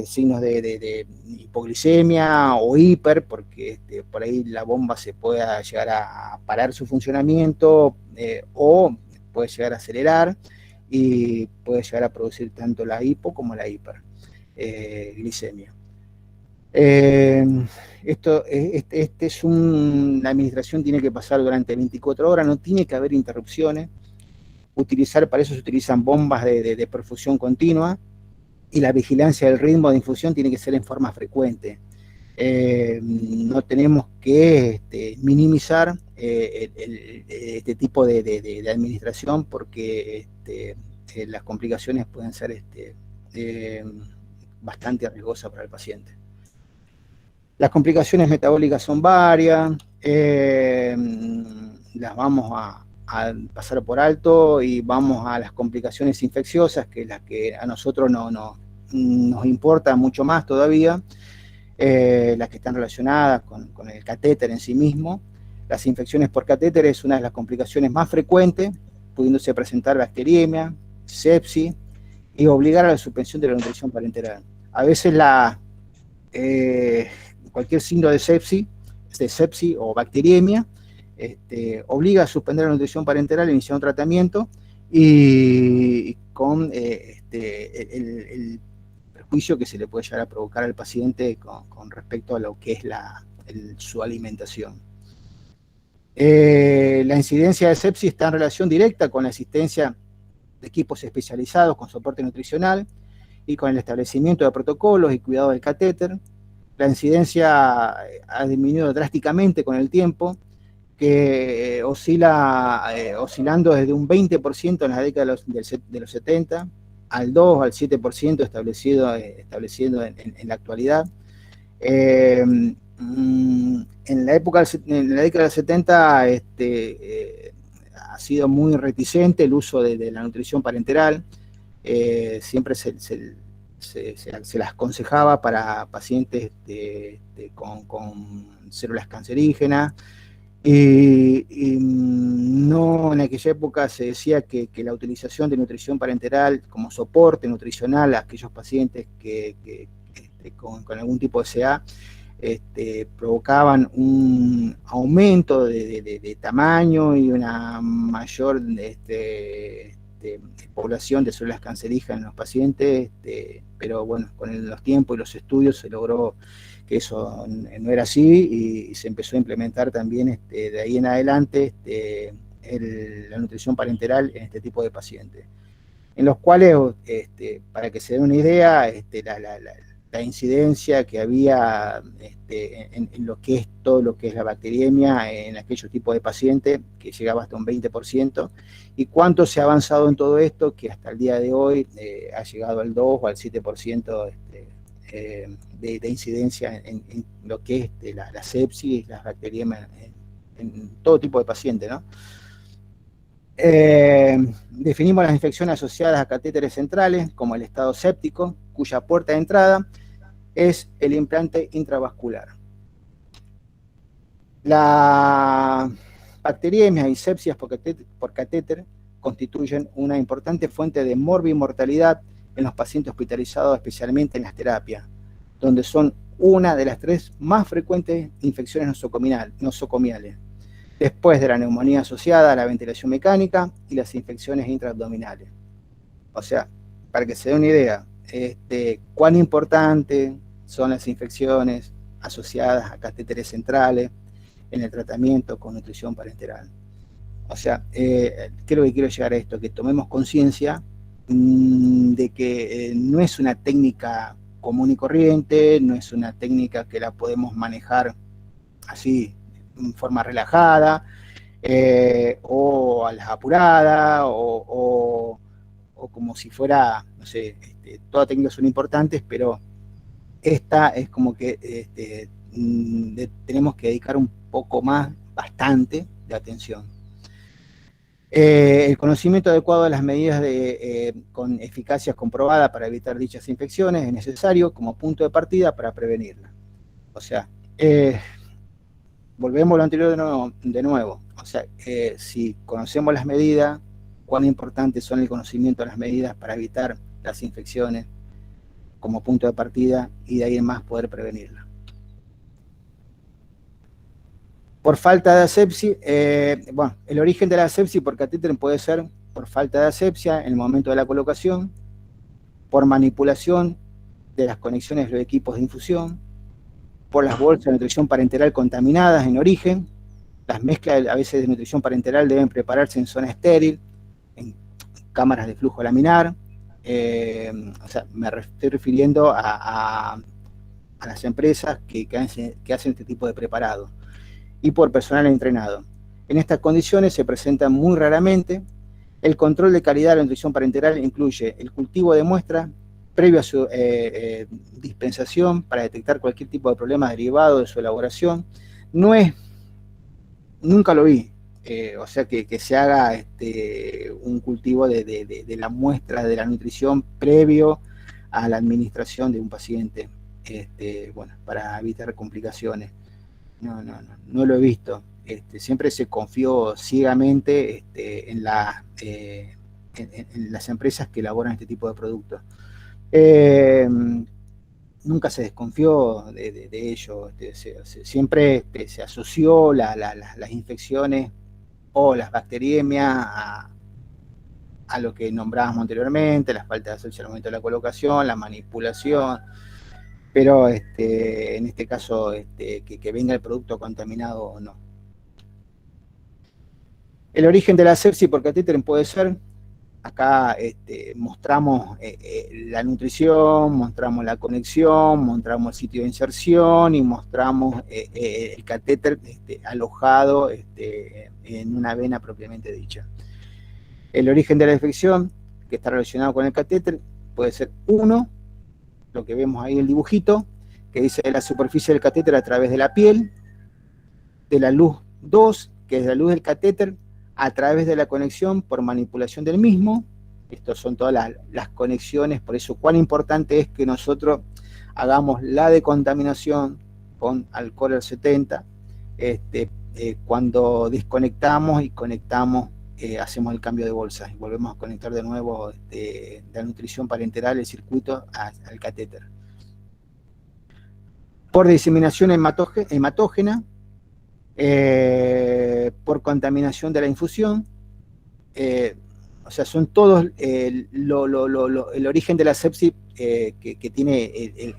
signos de hipoglicemia o hiper, porque por ahí la bomba se pueda llegar a parar su funcionamiento, o puede llegar a acelerar y puede llegar a producir tanto la hipo como la hiperglicemia. La administración tiene que pasar durante 24 horas, no tiene que haber interrupciones. Para eso se utilizan bombas de perfusión continua, y la vigilancia del ritmo de infusión tiene que ser en forma frecuente. No tenemos que minimizar este tipo de administración, porque las complicaciones pueden ser bastante riesgosas para el paciente. Las complicaciones metabólicas son varias, las vamos a pasar por alto, y vamos a las complicaciones infecciosas, que es las que a nosotros nos importa mucho más todavía, las que están relacionadas con el catéter en sí mismo. Las infecciones por catéter es una de las complicaciones más frecuentes, pudiéndose presentar bacteriemia, sepsis, y obligar a la suspensión de la nutrición parenteral. A veces cualquier signo de sepsis o bacteriemia obliga a suspender la nutrición parenteral, iniciar un tratamiento, y con el perjuicio que se le puede llegar a provocar al paciente con respecto a lo que es su alimentación. La incidencia de sepsis está en relación directa con la existencia de equipos especializados con soporte nutricional y con el establecimiento de protocolos y cuidado del catéter. La incidencia ha disminuido drásticamente con el tiempo, que oscilando desde un 20% en la década de los 70 al 2 al 7% estableciendo en la actualidad. En la década del 70 ha sido muy reticente el uso de la nutrición parenteral. Siempre se las aconsejaba para pacientes con células cancerígenas, y no, en aquella época se decía que la utilización de nutrición parenteral como soporte nutricional a aquellos pacientes con algún tipo de CA provocaban un aumento de tamaño y una mayor población de células cancerígenas en los pacientes, pero bueno, con los tiempos y los estudios se logró que eso no era así, y se empezó a implementar también de ahí en adelante la nutrición parenteral en este tipo de pacientes, en los cuales, para que se den una idea, la incidencia que había en lo que es todo lo que es la bacteriemia en aquellos tipos de pacientes, que llegaba hasta un 20%, y cuánto se ha avanzado en todo esto, que hasta el día de hoy ha llegado al 2 o al 7% de incidencia en lo que es la sepsis, las bacteriemias, en todo tipo de pacientes, ¿no? Definimos las infecciones asociadas a catéteres centrales como el estado séptico, cuya puerta de entrada es el implante intravascular. La bacteriemia y sepsis por catéter constituyen una importante fuente de morbimortalidad en los pacientes hospitalizados, especialmente en las terapias, donde son una de las 3 más frecuentes infecciones nosocomiales, después de la neumonía asociada a la ventilación mecánica y las infecciones intraabdominales. O sea, para que se dé una idea, cuán importantes son las infecciones asociadas a catéteres centrales en el tratamiento con nutrición parenteral. O sea, ¿qué es lo que quiero llegar a esto? Que tomemos conciencia de que no es una técnica común y corriente, no es una técnica que la podemos manejar así, en forma relajada, o a las apuradas, o como si fuera, no sé, todas técnicas son importantes, pero esta es como que tenemos que dedicar un poco más, bastante, de atención. El conocimiento adecuado de las medidas con eficacia comprobada para evitar dichas infecciones es necesario como punto de partida para prevenirlas. O sea, volvemos a lo anterior de nuevo. O sea, si conocemos las medidas, cuán importantes son el conocimiento de las medidas para evitar las infecciones como punto de partida, y de ahí en más poder prevenirlas. Por falta de asepsia, bueno, el origen de la asepsia por catéter puede ser por falta de asepsia en el momento de la colocación, por manipulación de las conexiones de los equipos de infusión, por las bolsas de nutrición parenteral contaminadas en origen. Las mezclas a veces de nutrición parenteral deben prepararse en zona estéril, cámaras de flujo laminar, o sea, me estoy refiriendo a las empresas que hacen este tipo de preparado, y por personal entrenado. En estas condiciones se presentan muy raramente. El control de calidad de la nutrición parenteral incluye el cultivo de muestras previo a su dispensación para detectar cualquier tipo de problema derivado de su elaboración. Nunca lo vi, o sea que se haga un cultivo de la muestra de la nutrición previo a la administración de un paciente, bueno, para evitar complicaciones. No lo he visto. Siempre se confió ciegamente en las empresas que elaboran este tipo de productos. Nunca se desconfió de ello. Siempre se asoció las infecciones o las bacteriemias a lo que nombrábamos anteriormente, las faltas de asepsia al momento de la colocación, la manipulación. Pero en este caso, que venga el producto contaminado o no. El origen de la sepsis por catéter puede ser, acá mostramos la nutrición, mostramos la conexión, mostramos el sitio de inserción y mostramos el catéter alojado en una vena propiamente dicha. El origen de la infección, que está relacionado con el catéter, puede ser 1, lo que vemos ahí el dibujito, que dice la superficie del catéter a través de la piel, de la luz 2, que es la luz del catéter, a través de la conexión por manipulación del mismo. Estas son todas las conexiones, por eso cuán importante es que nosotros hagamos la decontaminación con alcohol al 70, cuando desconectamos y conectamos, hacemos el cambio de bolsas y volvemos a conectar de nuevo la nutrición parenteral, el circuito al catéter. Por diseminación hematógena, por contaminación de la infusión, o sea, son todos el origen de la sepsis que tiene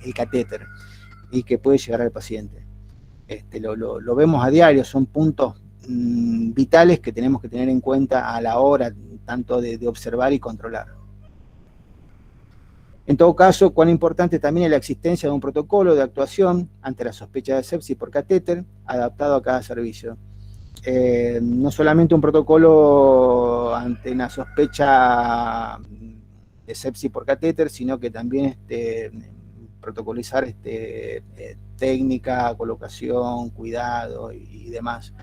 el catéter y que puede llegar al paciente. Lo vemos a diario, son puntos vitales que tenemos que tener en cuenta a la hora tanto de observar y controlar. En todo caso, cuán importante también es la existencia de un protocolo de actuación ante la sospecha de sepsis por catéter, adaptado a cada servicio. No solamente un protocolo ante una sospecha de sepsis por catéter, sino que también protocolizar técnica, colocación, cuidado y demás,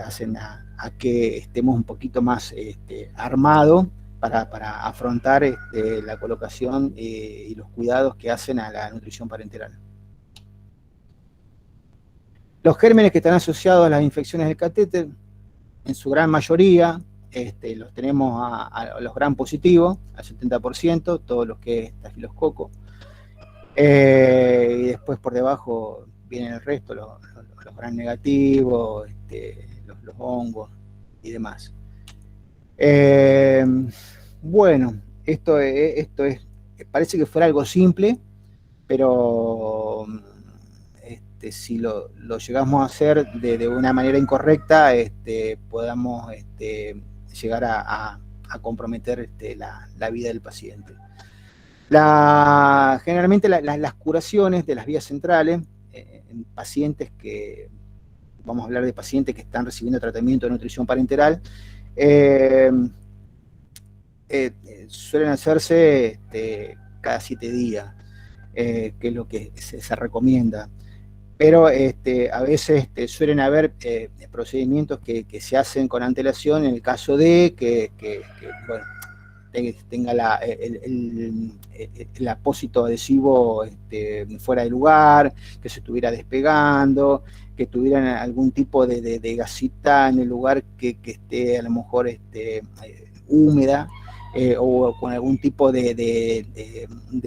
hacen a que estemos un poquito más armados para afrontar la colocación y los cuidados que hacen a la nutrición parenteral. Los gérmenes que están asociados a las infecciones del catéter, en su gran mayoría, los tenemos a los gram positivos, al 70%, todos los que es estafilococo. Y después por debajo vienen el resto, los gram negativos, los hongos y demás. Bueno, esto es, parece que fuera algo simple, pero si lo llegamos a hacer de una manera incorrecta, podamos llegar a comprometer la vida del paciente. Generalmente las curaciones de las vías centrales, en pacientes que, vamos a hablar de pacientes que están recibiendo tratamiento de nutrición parenteral, suelen hacerse cada 7 días, que es lo que se recomienda. Pero a veces suelen haber procedimientos que se hacen con antelación en el caso de que bueno, tenga el apósito adhesivo fuera de lugar, que se estuviera despegando, que tuvieran algún tipo de gasita en el lugar que esté a lo mejor húmeda, o con algún tipo de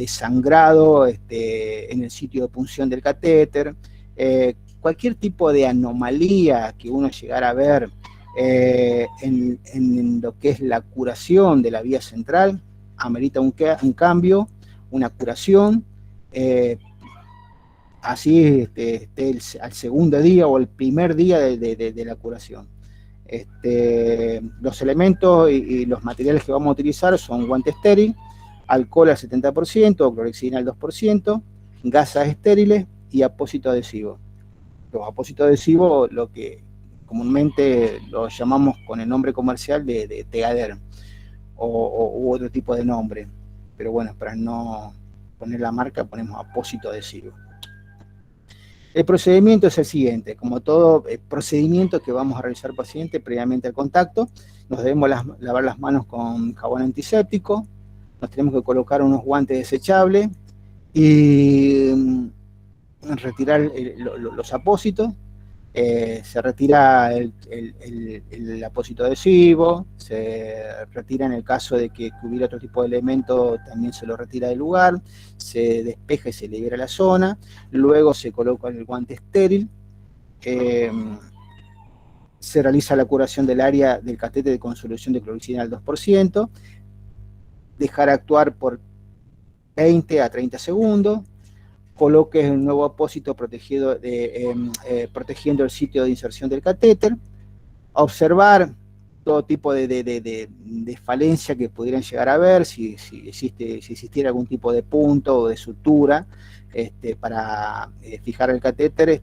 sangrado en el sitio de punción del catéter. Cualquier tipo de anomalía que uno llegara a ver en lo que es la curación de la vía central, amerita un cambio, una curación, así esté al segundo día o el primer día de la curación. Los elementos y los materiales que vamos a utilizar son guante estéril, alcohol al 70%, clorexidina al 2%, gasas estériles y apósito adhesivo. Los apósitos adhesivos, lo que comúnmente lo llamamos con el nombre comercial de Tegader u otro tipo de nombre, pero bueno, para no poner la marca ponemos apósito adhesivo. El procedimiento es el siguiente: como todo procedimiento que vamos a realizar al paciente previamente al contacto, nos debemos lavar las manos con jabón antiséptico, nos tenemos que colocar unos guantes desechables y retirar los apósitos. Se retira el apósito adhesivo, se retira en el caso de que hubiera otro tipo de elemento, también se lo retira del lugar, se despeja y se libera la zona, luego se coloca el guante estéril, se realiza la curación del área del catéter con solución de clorexidina al 2%, dejar actuar por 20 a 30 segundos, coloque un nuevo apósito protegiendo el sitio de inserción del catéter, observar todo tipo de falencia que pudieran llegar a ver, si existiera algún tipo de punto o de sutura. Para fijar el catéter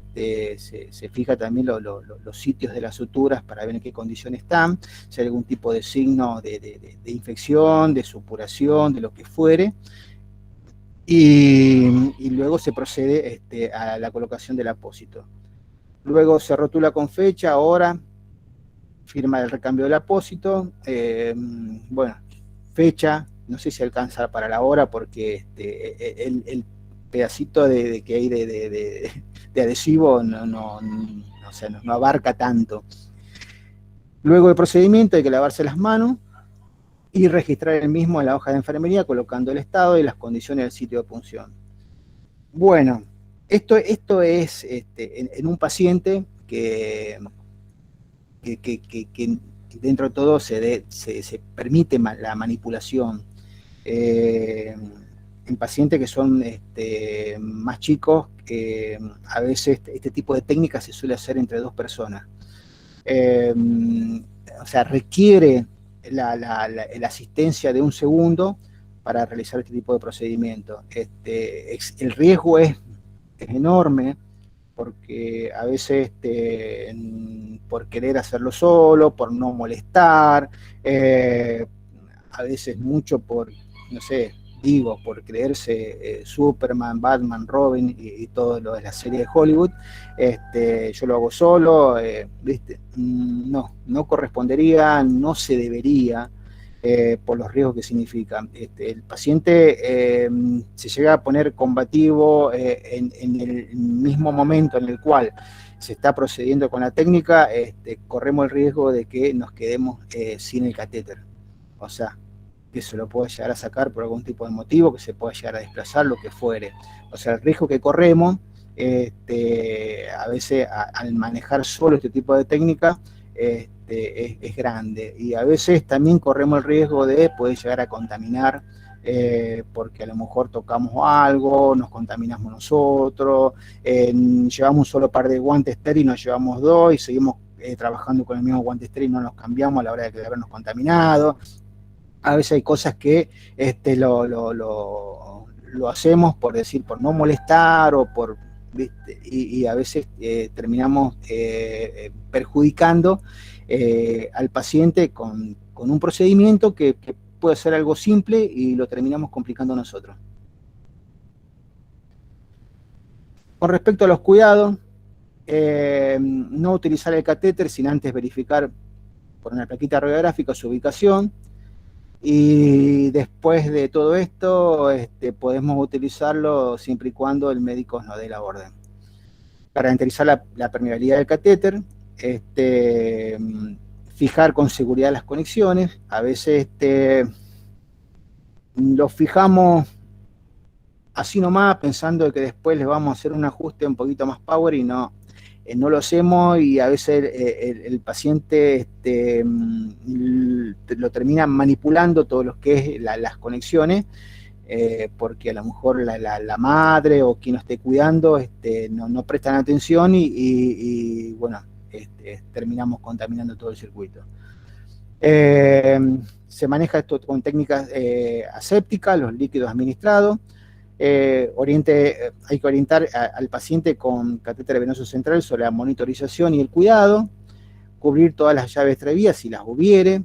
se fija también los sitios de las suturas para ver en qué condición están, si hay algún tipo de signo de infección, de supuración, de lo que fuere. Y luego se procede a la colocación del apósito. Luego se rotula con fecha, hora, firma el recambio del apósito, bueno, fecha, no sé si alcanza para la hora porque el pedacito que hay de adhesivo no abarca tanto. Luego del procedimiento hay que lavarse las manos y registrar el mismo en la hoja de enfermería colocando el estado y las condiciones del sitio de punción. Bueno, esto es en un paciente que dentro de todo se permite la manipulación. En pacientes que son más chicos, a veces este tipo de técnica se suele hacer entre dos personas. O sea, requiere la asistencia de un segundo para realizar este tipo de procedimiento. El riesgo es enorme porque a veces por querer hacerlo solo, por no molestar, a veces mucho por, no sé, por creerse Superman, Batman, Robin y todo lo de la serie de Hollywood, yo lo hago solo, ¿viste? No correspondería, no se debería, por los riesgos que significa. El paciente se llega a poner combativo en el mismo momento en el cual se está procediendo con la técnica, corremos el riesgo de que nos quedemos sin el catéter. O sea, que se lo pueda llegar a sacar por algún tipo de motivo, que se pueda llegar a desplazar, lo que fuere. O sea, el riesgo que corremos, a veces al manejar solo este tipo de técnica, es grande. Y a veces también corremos el riesgo de poder llegar a contaminar, porque a lo mejor tocamos algo, nos contaminamos nosotros, llevamos un solo par de guantes estériles, nos llevamos dos y seguimos trabajando con el mismo guante estéril, no nos cambiamos a la hora de habernos contaminado. A veces hay cosas que lo hacemos por decir, por no molestar o por, ¿viste? Y a veces terminamos perjudicando al paciente con un procedimiento que puede ser algo simple y lo terminamos complicando nosotros. Con respecto a los cuidados, no utilizar el catéter sin antes verificar por una plaquita radiográfica su ubicación. Y después de todo esto, podemos utilizarlo siempre y cuando el médico nos dé la orden. Para garantizar la permeabilidad del catéter, fijar con seguridad las conexiones. A veces lo fijamos así nomás, pensando que después les vamos a hacer un ajuste un poquito más power y no lo hacemos, y a veces el paciente lo termina manipulando todo lo que es las conexiones, porque a lo mejor la madre o quien lo esté cuidando no prestan atención y bueno, terminamos contaminando todo el circuito. Se maneja esto con técnicas asépticas, los líquidos administrados. Hay que orientar al paciente con catéter venoso central sobre la monitorización y el cuidado, cubrir todas las llaves extravías si las hubiere.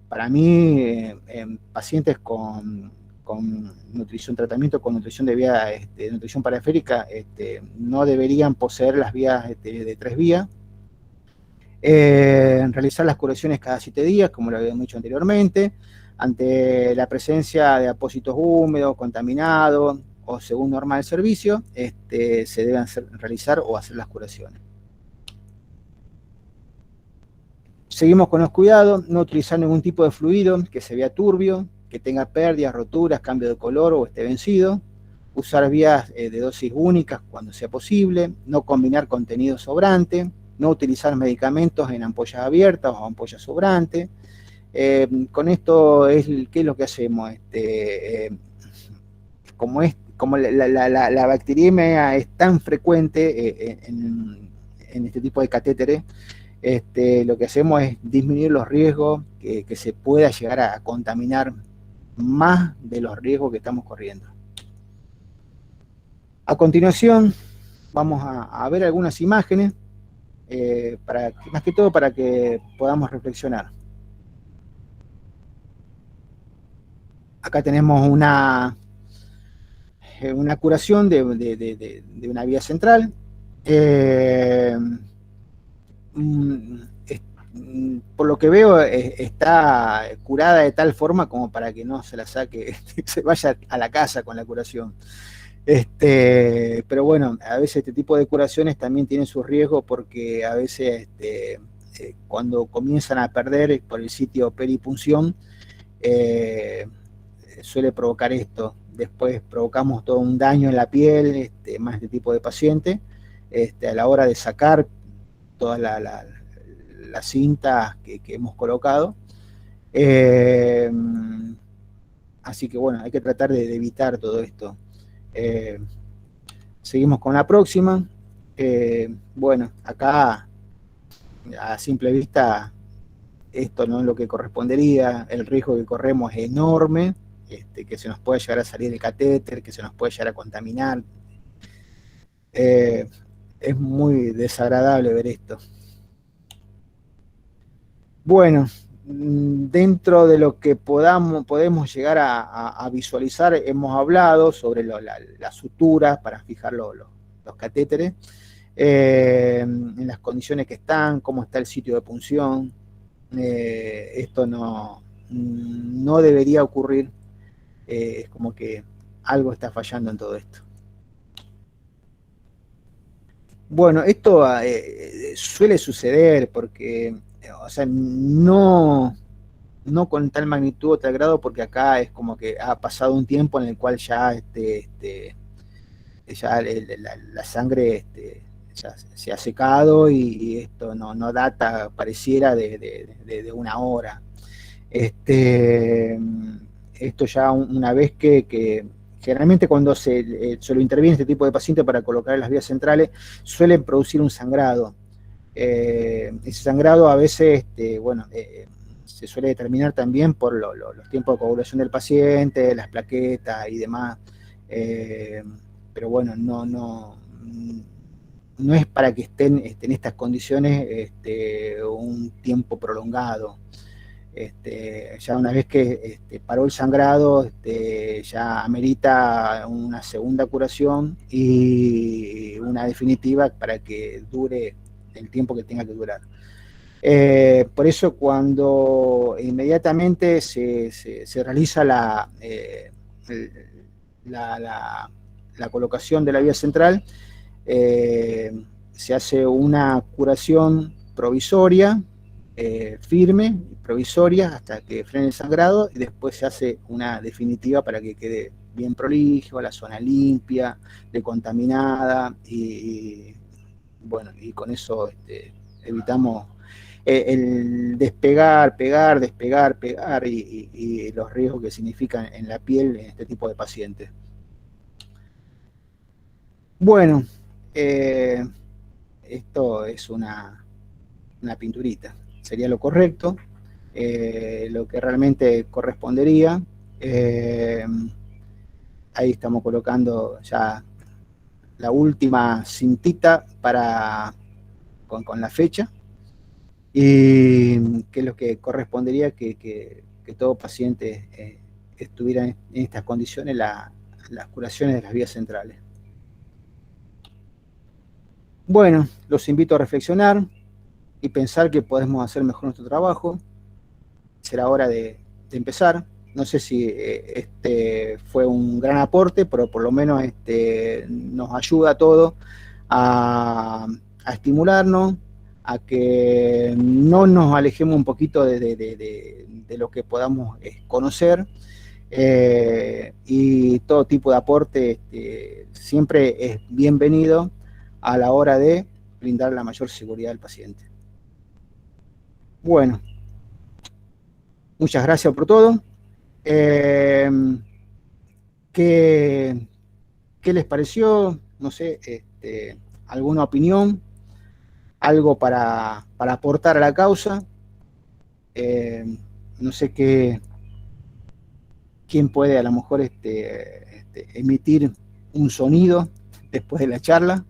Para mí, pacientes con nutrición, tratamiento con nutrición de vía, nutrición periférica, no deberían poseer las vías de 3 vías. Realizar las curaciones cada 7 días, como lo habíamos dicho anteriormente, ante la presencia de apósitos húmedos, contaminados, o según norma del servicio, se deben realizar o hacer las curaciones. Seguimos con los cuidados: no utilizar ningún tipo de fluido que se vea turbio, que tenga pérdidas, roturas, cambio de color o esté vencido. Usar vías de dosis únicas cuando sea posible. No combinar contenido sobrante. No utilizar medicamentos en ampollas abiertas o ampollas sobrantes. Con esto, ¿qué es lo que hacemos? Como la bacteriemia es tan frecuente en este tipo de catéteres, lo que hacemos es disminuir los riesgos que se pueda llegar a contaminar más de los riesgos que estamos corriendo. A continuación, vamos a ver algunas imágenes, más que todo para que podamos reflexionar. Acá tenemos una curación de una vía central. Por lo que veo, está curada de tal forma como para que no se la saque, se vaya a la casa con la curación. Pero bueno, a veces este tipo de curaciones también tienen sus riesgos, porque a veces cuando comienzan a perder por el sitio peripunción, suele provocar esto. Después provocamos todo un daño en la piel, más este tipo de paciente, a la hora de sacar todas las cintas que hemos colocado. Así que bueno, hay que tratar de evitar todo esto. Seguimos con la próxima. Bueno, acá a simple vista esto no es lo que correspondería. El riesgo que corremos es enorme, que se nos puede llegar a salir el catéter, que se nos puede llegar a contaminar. Es muy desagradable ver esto. Bueno, dentro de lo que podemos llegar a visualizar, hemos hablado sobre las suturas para fijar los catéteres, en las condiciones que están, cómo está el sitio de punción. Esto no debería ocurrir. Es como que algo está fallando en todo esto. Bueno, esto suele suceder porque, o sea, no con tal magnitud o tal grado, porque acá es como que ha pasado un tiempo en el cual ya, ya la sangre ya se ha secado, y esto no data, pareciera, de una hora. Esto ya una vez que generalmente cuando se lo interviene este tipo de paciente para colocar las vías centrales, suelen producir un sangrado. Ese sangrado a veces, bueno, se suele determinar también por los tiempos de coagulación del paciente, las plaquetas y demás. Pero bueno, no es para que estén en estas condiciones un tiempo prolongado. Ya una vez que paró el sangrado, ya amerita una segunda curación y una definitiva para que dure el tiempo que tenga que durar. Por eso, cuando inmediatamente se realiza la colocación de la vía central, se hace una curación provisoria, firme, provisoria, hasta que frene el sangrado, y después se hace una definitiva para que quede bien prolijo, la zona limpia, decontaminada, y bueno, y con eso evitamos el despegar, pegar, despegar, pegar, y los riesgos que significan en la piel en este tipo de pacientes. Bueno, esto es una pinturita, sería lo correcto, lo que realmente correspondería. Ahí estamos colocando ya la última cintita con la fecha, y que es lo que correspondería que todo paciente estuviera en estas condiciones, las curaciones de las vías centrales. Bueno, los invito a reflexionar y pensar que podemos hacer mejor nuestro trabajo. Será hora de empezar. No sé si este fue un gran aporte, pero por lo menos nos ayuda a todos a estimularnos, a que no nos alejemos un poquito de lo que podamos conocer, y todo tipo de aporte siempre es bienvenido a la hora de brindar la mayor seguridad al paciente. Bueno, muchas gracias por todo. ¿Qué les pareció? No sé, alguna opinión, algo para aportar a la causa. No sé quién puede a lo mejor emitir un sonido después de la charla.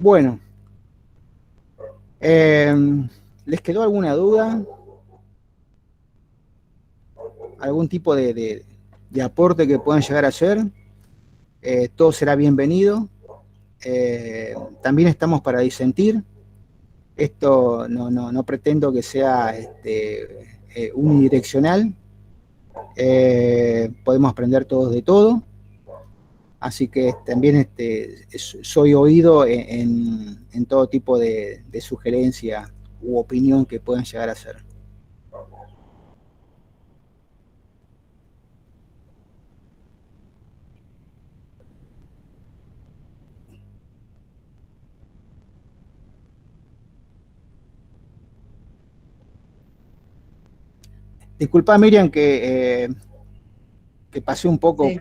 Bueno, ¿les quedó alguna duda? ¿Algún tipo de aporte que puedan llegar a hacer? Todo será bienvenido. También estamos para disentir. Esto no pretendo que sea unidireccional. Podemos aprender todos de todo. Así que también soy oído en todo tipo de sugerencia u opinión que puedan llegar a hacer. Disculpa, Miriam, que pasé un poco Sí.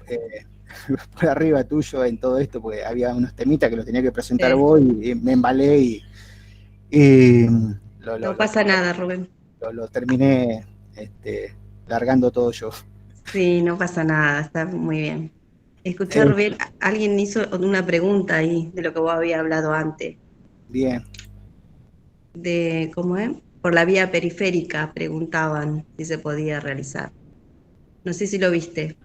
por arriba tuyo en todo esto, porque había unos temitas que los tenía que presentar Sí. vos y me embalé y No pasa nada, Rubén. lo terminé largando todo yo. Sí, no pasa nada, está muy bien. Escuchá, Eh, Rubén, alguien hizo una pregunta ahí de lo que vos habías hablado antes, Bien. de cómo es, por la vía periférica preguntaban si se podía realizar. No sé si lo viste,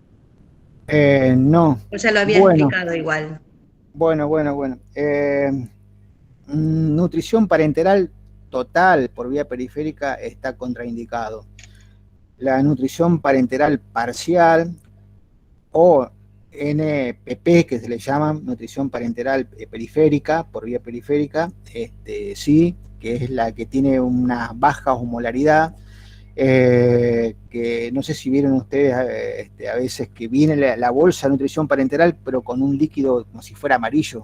No. o ya lo había Bueno, explicado igual. bueno. Nutrición parenteral total por vía periférica está contraindicado. La nutrición parenteral parcial o NPP, que se le llama nutrición parenteral periférica, por vía periférica, sí, que es la que tiene una baja osmolaridad, que no sé si vieron ustedes a veces que viene la bolsa de nutrición parenteral, pero con un líquido como si fuera amarillo.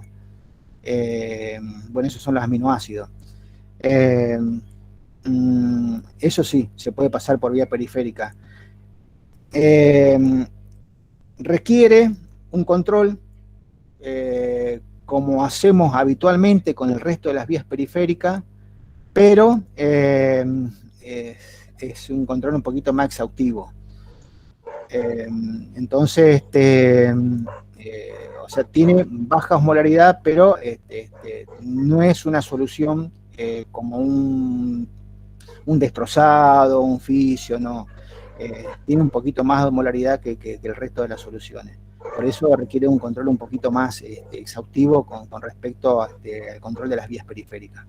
Bueno, esos son los aminoácidos. Eso sí, se puede pasar por vía periférica. Requiere un control, como hacemos habitualmente con el resto de las vías periféricas, pero es un control un poquito más exhaustivo. Entonces, o sea, tiene baja osmolaridad, pero no es una solución como un destrozado, un fisio, no. Tiene un poquito más de osmolaridad que el resto de las soluciones. Por eso requiere un control un poquito más exhaustivo con respecto al control de las vías periféricas.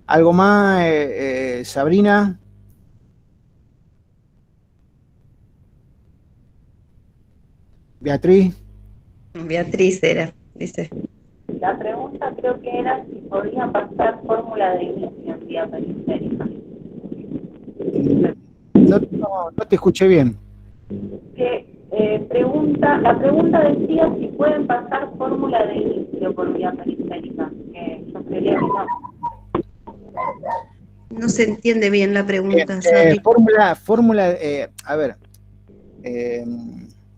¿Algo más, Sabrina? Beatriz. Beatriz era, dice. La pregunta creo que era si podía pasar fórmula de inicio en vía periférica. No te escuché bien. La pregunta decía si pueden pasar fórmula de inicio por vía periférica, que yo creía que no. No se entiende bien la Bien, pregunta, sorry. fórmula, a ver,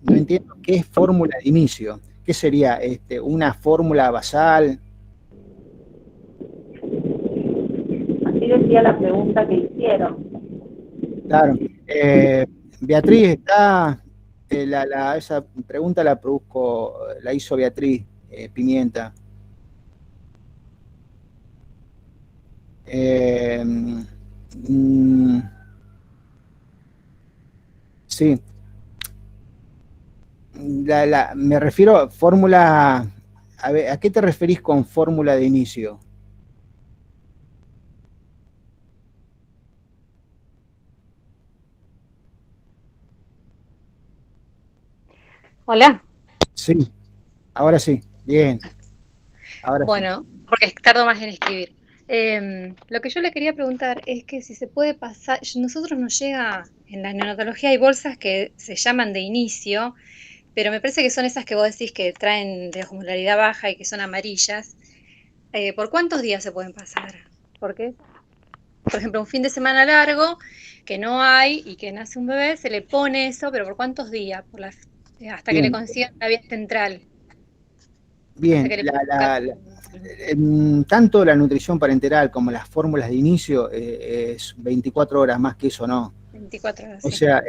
no entiendo qué es fórmula de inicio. ¿Qué sería? ¿Una fórmula basal? Así decía la pregunta que hicieron. Claro. Beatriz, esa pregunta la hizo Beatriz Pimienta. Sí. Me refiero a fórmula. A ver, ¿a qué te referís con fórmula de inicio? Hola. Sí, ahora sí. Bien, ahora sí. Bueno, porque tardo más en escribir. Lo que yo le quería preguntar es que si se puede pasar, nosotros nos llega, en la neonatología hay bolsas que se llaman de inicio, pero me parece que son esas que vos decís que traen de osmolaridad baja y que son amarillas. ¿Por cuántos días se pueden pasar? Porque, por ejemplo, un fin de semana largo, que no hay y que nace un bebé, se le pone eso, pero ¿por cuántos días? Hasta que le Bien, consigan la vía central, hasta bien. que le pongan... Tanto la nutrición parenteral como las fórmulas de inicio es 24 horas, más que eso no. 24 horas, O sí. sea,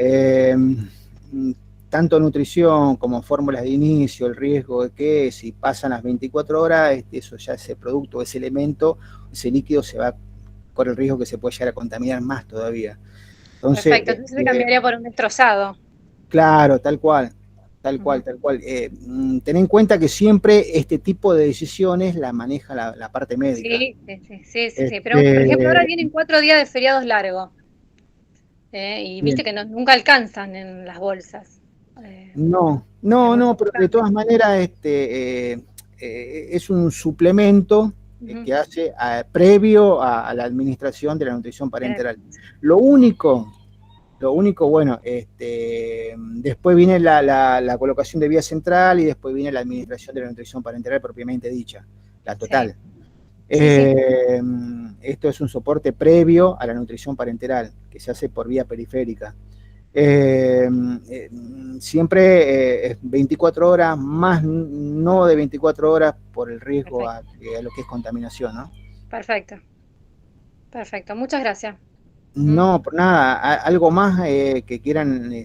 tanto nutrición como fórmulas de inicio, el riesgo de que si pasan las 24 horas, eso ya ese producto, ese elemento, ese líquido corre el riesgo que se puede llegar a contaminar más todavía. Entonces, Perfecto, entonces se cambiaría por un destrozado. claro, tal cual, tal cual, Ujú. tal cual. Ten en cuenta que siempre este tipo de decisiones la maneja la parte médica. Sí, sí, sí, sí, sí, sí. Pero, por ejemplo, ahora Este, vienen 4 días de feriados largos, y viste bien. que nunca alcanzan en las bolsas. No, Las no, bolsas no, no pero de cambian. todas maneras es un suplemento Ujú. que hace previo a la administración de la nutrición Bien, parenteral. Lo único, bueno, después viene la colocación de vía central y después viene la administración de la nutrición parenteral propiamente dicha, la sí, total. sí, sí, Esto es un soporte previo a la nutrición parenteral que se hace por vía periférica. Eh, eh, Siempre es 24 horas, más no de 24 horas por el riesgo perfecto, a lo que es contaminación, ¿no? perfecto, perfecto. Muchas gracias. ¿Mm? No, por nada. ¿Algo más que quieran No,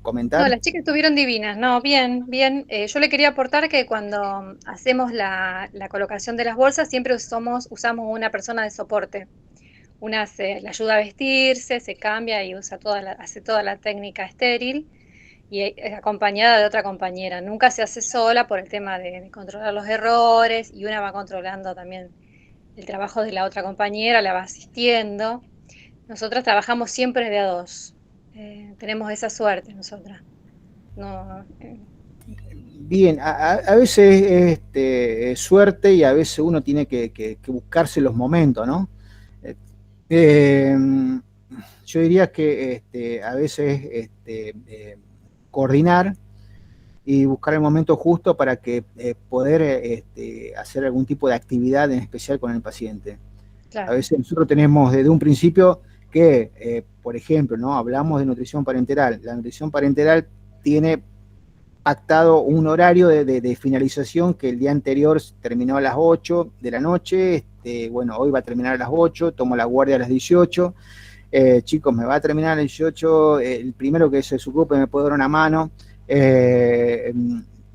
comentar? las chicas estuvieron divinas, no, bien, bien. Yo le quería aportar que cuando hacemos la colocación de las bolsas siempre usamos una persona de soporte. Una le ayuda a vestirse, se cambia y hace toda la técnica estéril y es acompañada de otra compañera. Nunca se hace sola por el tema de controlar los errores y una va controlando también el trabajo de la otra compañera, la va asistiendo. Nosotras trabajamos siempre de a dos. Tenemos esa suerte nosotras. No, Bien, a veces es suerte y a veces uno tiene que buscarse los momentos, ¿no? Eh, yo diría que a veces coordinar y buscar el momento justo para que poder hacer algún tipo de actividad en especial con el paciente. A claro, veces nosotros tenemos desde un principio que, por ejemplo, ¿no? Hablamos de nutrición parenteral. La nutrición parenteral tiene pactado un horario de finalización que el día anterior terminó a las 8 de la noche. Bueno, hoy va a terminar a las 8, tomo la guardia a las 18. Chicos, me va a terminar a las 18, el primero que se desocupe me puede dar una mano. Eh,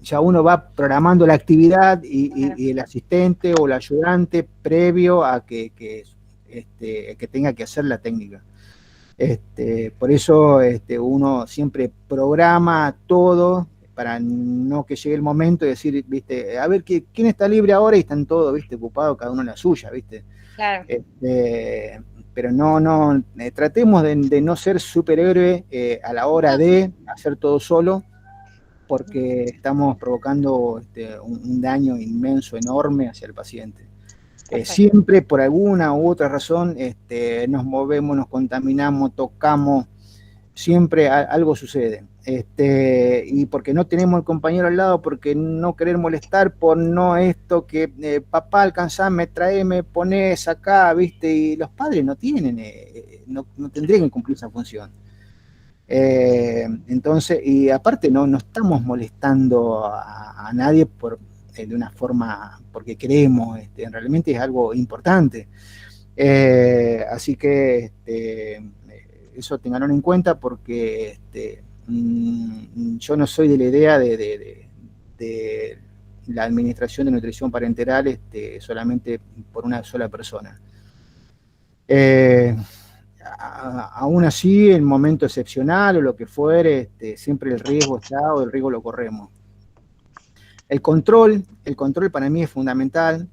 ya uno va programando la actividad claro. y el asistente o el ayudante previo a que tenga que hacer la técnica. Por eso uno siempre programa todo para no que llegue el momento y decir, viste, a ver quién está libre ahora y están todos, viste, ocupados, cada uno en la suya, viste. Claro. Pero no, tratemos de no ser superhéroe a la hora No, sí. de hacer todo solo, porque estamos provocando un daño inmenso, enorme hacia el paciente. Perfecto. Siempre por alguna u otra razón nos movemos, nos contaminamos, tocamos, siempre algo sucede. Y porque no tenemos el compañero al lado, porque no querer molestar, por no esto que papá, alcanzame, traeme, ponés acá, ¿viste? Y los padres no tienen, no tendrían que cumplir esa función. Entonces, y aparte no estamos molestando a nadie de una forma porque queremos, realmente es algo importante. Así que eso tenganlo en cuenta porque yo no soy de la idea de la administración de nutrición parenteral solamente por una sola persona. Aún así, en momento excepcional o lo que fuere, siempre el riesgo está o el riesgo lo corremos. El control para mí es fundamental.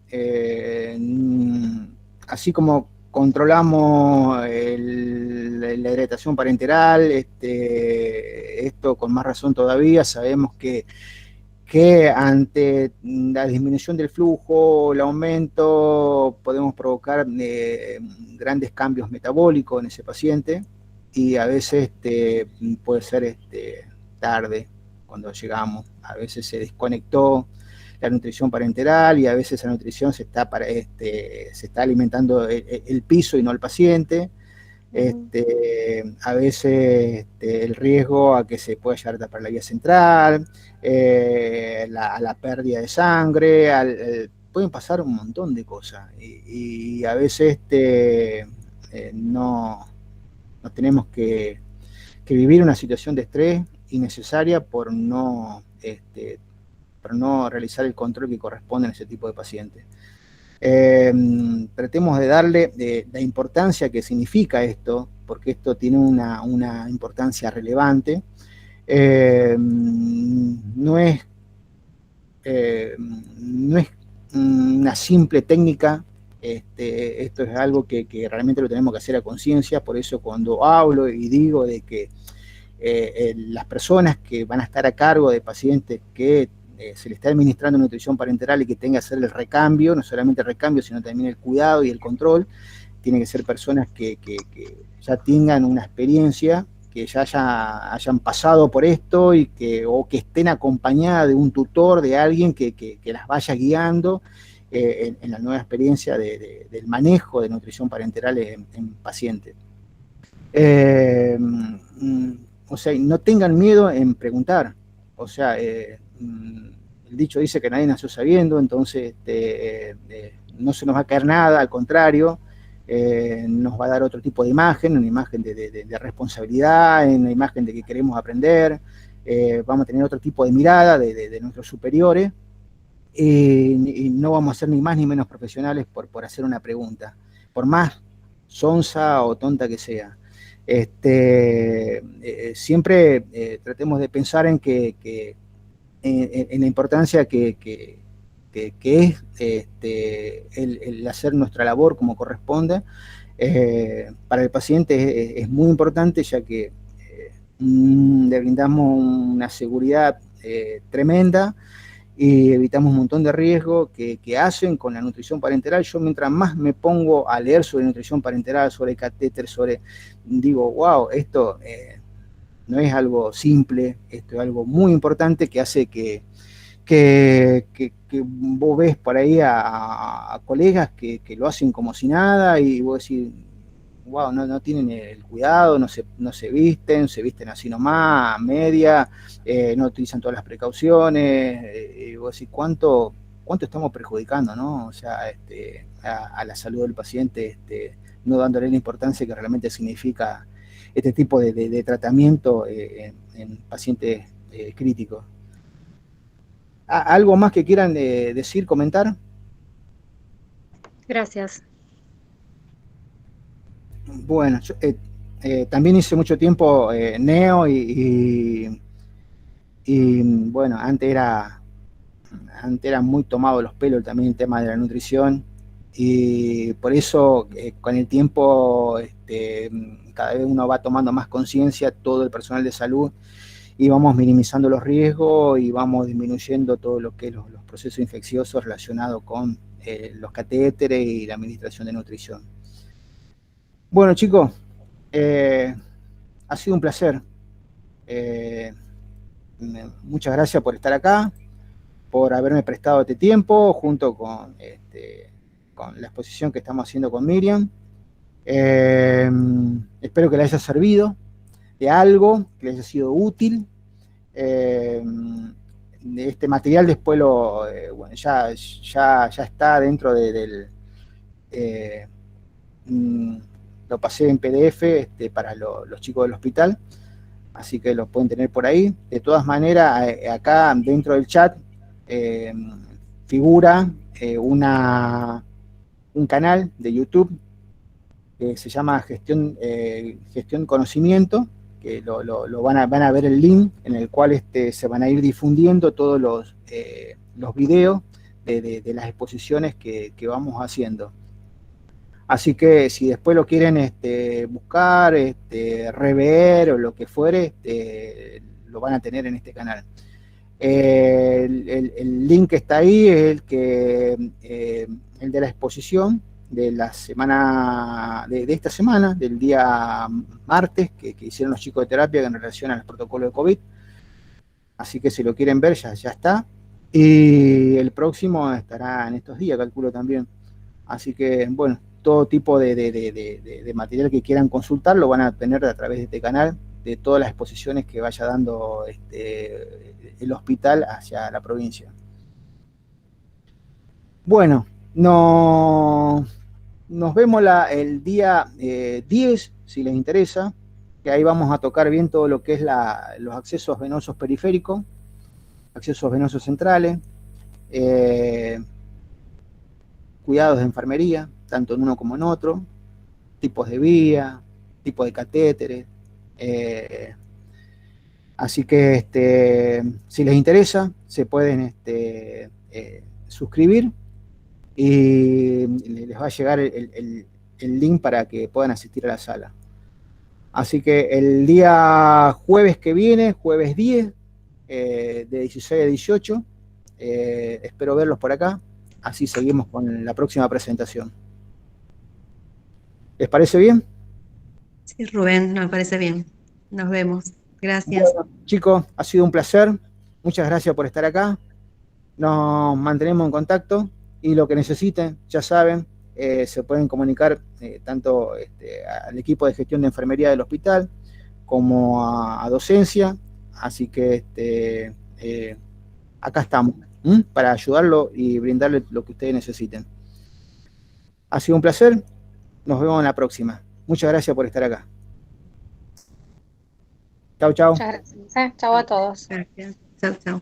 Así como controlamos la hidratación parenteral, esto con más razón todavía, sabemos que ante la disminución del flujo, el aumento, podemos provocar grandes cambios metabólicos en ese paciente y a veces puede ser tarde cuando llegamos. A veces se desconectó la nutrición parenteral y a veces esa nutrición se está alimentando el piso y no el paciente. A veces el riesgo a que se pueda llegar a tapar la vía central, a la pérdida de sangre, pueden pasar un montón de cosas y a veces no tenemos que vivir una situación de estrés innecesaria por no realizar el control que corresponde en ese tipo de pacientes. Tratemos de darle la importancia que significa esto, porque esto tiene una importancia relevante. No es una simple técnica, esto es algo que realmente lo tenemos que hacer a conciencia. Por eso cuando hablo y digo de que las personas que van a estar a cargo de pacientes que se le está administrando nutrición parenteral y que tenga que hacer el recambio, no solamente el recambio, sino también el cuidado y el control, tienen que ser personas que ya tengan una experiencia, que ya hayan pasado por esto o que estén acompañadas de un tutor, de alguien que las vaya guiando en la nueva experiencia del manejo de nutrición parenteral en pacientes. O sea, no tengan miedo en preguntar. O sea, el dicho dice que nadie nació sabiendo, entonces no se nos va a caer nada, al contrario, nos va a dar otro tipo de imagen, una imagen de responsabilidad, una imagen de que queremos aprender, vamos a tener otro tipo de mirada de nuestros superiores, y no vamos a ser ni más ni menos profesionales por hacer una pregunta, por más sonsa o tonta que sea. Siempre tratemos de pensar en la importancia que es el hacer nuestra labor como corresponde. Para el paciente es muy importante, ya que le brindamos una seguridad tremenda y evitamos un montón de riesgos que hacen con la nutrición parenteral. Yo mientras más me pongo a leer sobre nutrición parenteral, sobre catéter, digo, wow, esto no es algo simple, esto es algo muy importante que hace que vos ves por ahí a colegas que lo hacen como si nada y vos decís, wow, no tienen el cuidado, no se visten así nomás, a media, no utilizan todas las precauciones, y vos decís, ¿cuánto estamos perjudicando, ¿no? O sea, a la salud del paciente, no dándole la importancia que realmente significa este tipo de tratamiento en pacientes críticos. ¿Algo más que quieran decir, comentar? Gracias. Bueno, yo también hice mucho tiempo neo y bueno, antes era muy tomado los pelos también el tema de la nutrición, y por eso con el tiempo cada vez uno va tomando más conciencia, todo el personal de salud, y vamos minimizando los riesgos y vamos disminuyendo todo lo que es los procesos infecciosos relacionados con los catéteres y la administración de nutrición. Bueno, chicos, ha sido un placer. Muchas gracias por estar acá, por haberme prestado este tiempo, junto con la exposición que estamos haciendo con Miriam. Espero que le haya servido de algo, que le haya sido útil. Este material después bueno, ya está dentro lo pasé en PDF para los chicos del hospital, así que lo pueden tener por ahí. De todas maneras, acá dentro del chat figura un canal de YouTube que se llama Gestión Conocimiento, que van a ver el link en el cual se van a ir difundiendo todos los videos de las exposiciones que vamos haciendo. Así que si después lo quieren buscar, rever o lo que fuere, lo van a tener en este canal. El link que está ahí es el de la exposición de la semana, de esta semana, del día martes, que hicieron los chicos de terapia en relación al protocolo de COVID. Así que si lo quieren ver, ya está. Y el próximo estará en estos días, calculo también. Así que, bueno, todo tipo de material que quieran consultar lo van a tener a través de este canal, de todas las exposiciones que vaya dando el hospital hacia la provincia. Bueno, nos vemos el día 10, si les interesa, que ahí vamos a tocar bien todo lo que es los accesos venosos periféricos, accesos venosos centrales, cuidados de enfermería, tanto en uno como en otro, tipos de vía, tipos de catéteres. Así que si les interesa, se pueden suscribir y les va a llegar el link para que puedan asistir a la sala. Así que el día jueves que viene, jueves 10, de 16 a 18, espero verlos por acá. Así seguimos con la próxima presentación. ¿Les parece bien? Sí, Rubén, me parece bien. Nos vemos. Gracias. Bueno, chicos, ha sido un placer. Muchas gracias por estar acá. Nos mantenemos en contacto y lo que necesiten, ya saben, se pueden comunicar tanto al equipo de gestión de enfermería del hospital como a docencia. Así que acá estamos para ayudarlo y brindarle lo que ustedes necesiten. Ha sido un placer. Nos vemos en la próxima. Muchas gracias por estar acá. Chau, chau. Muchas gracias. Chau a todos. Gracias. Chao, chao.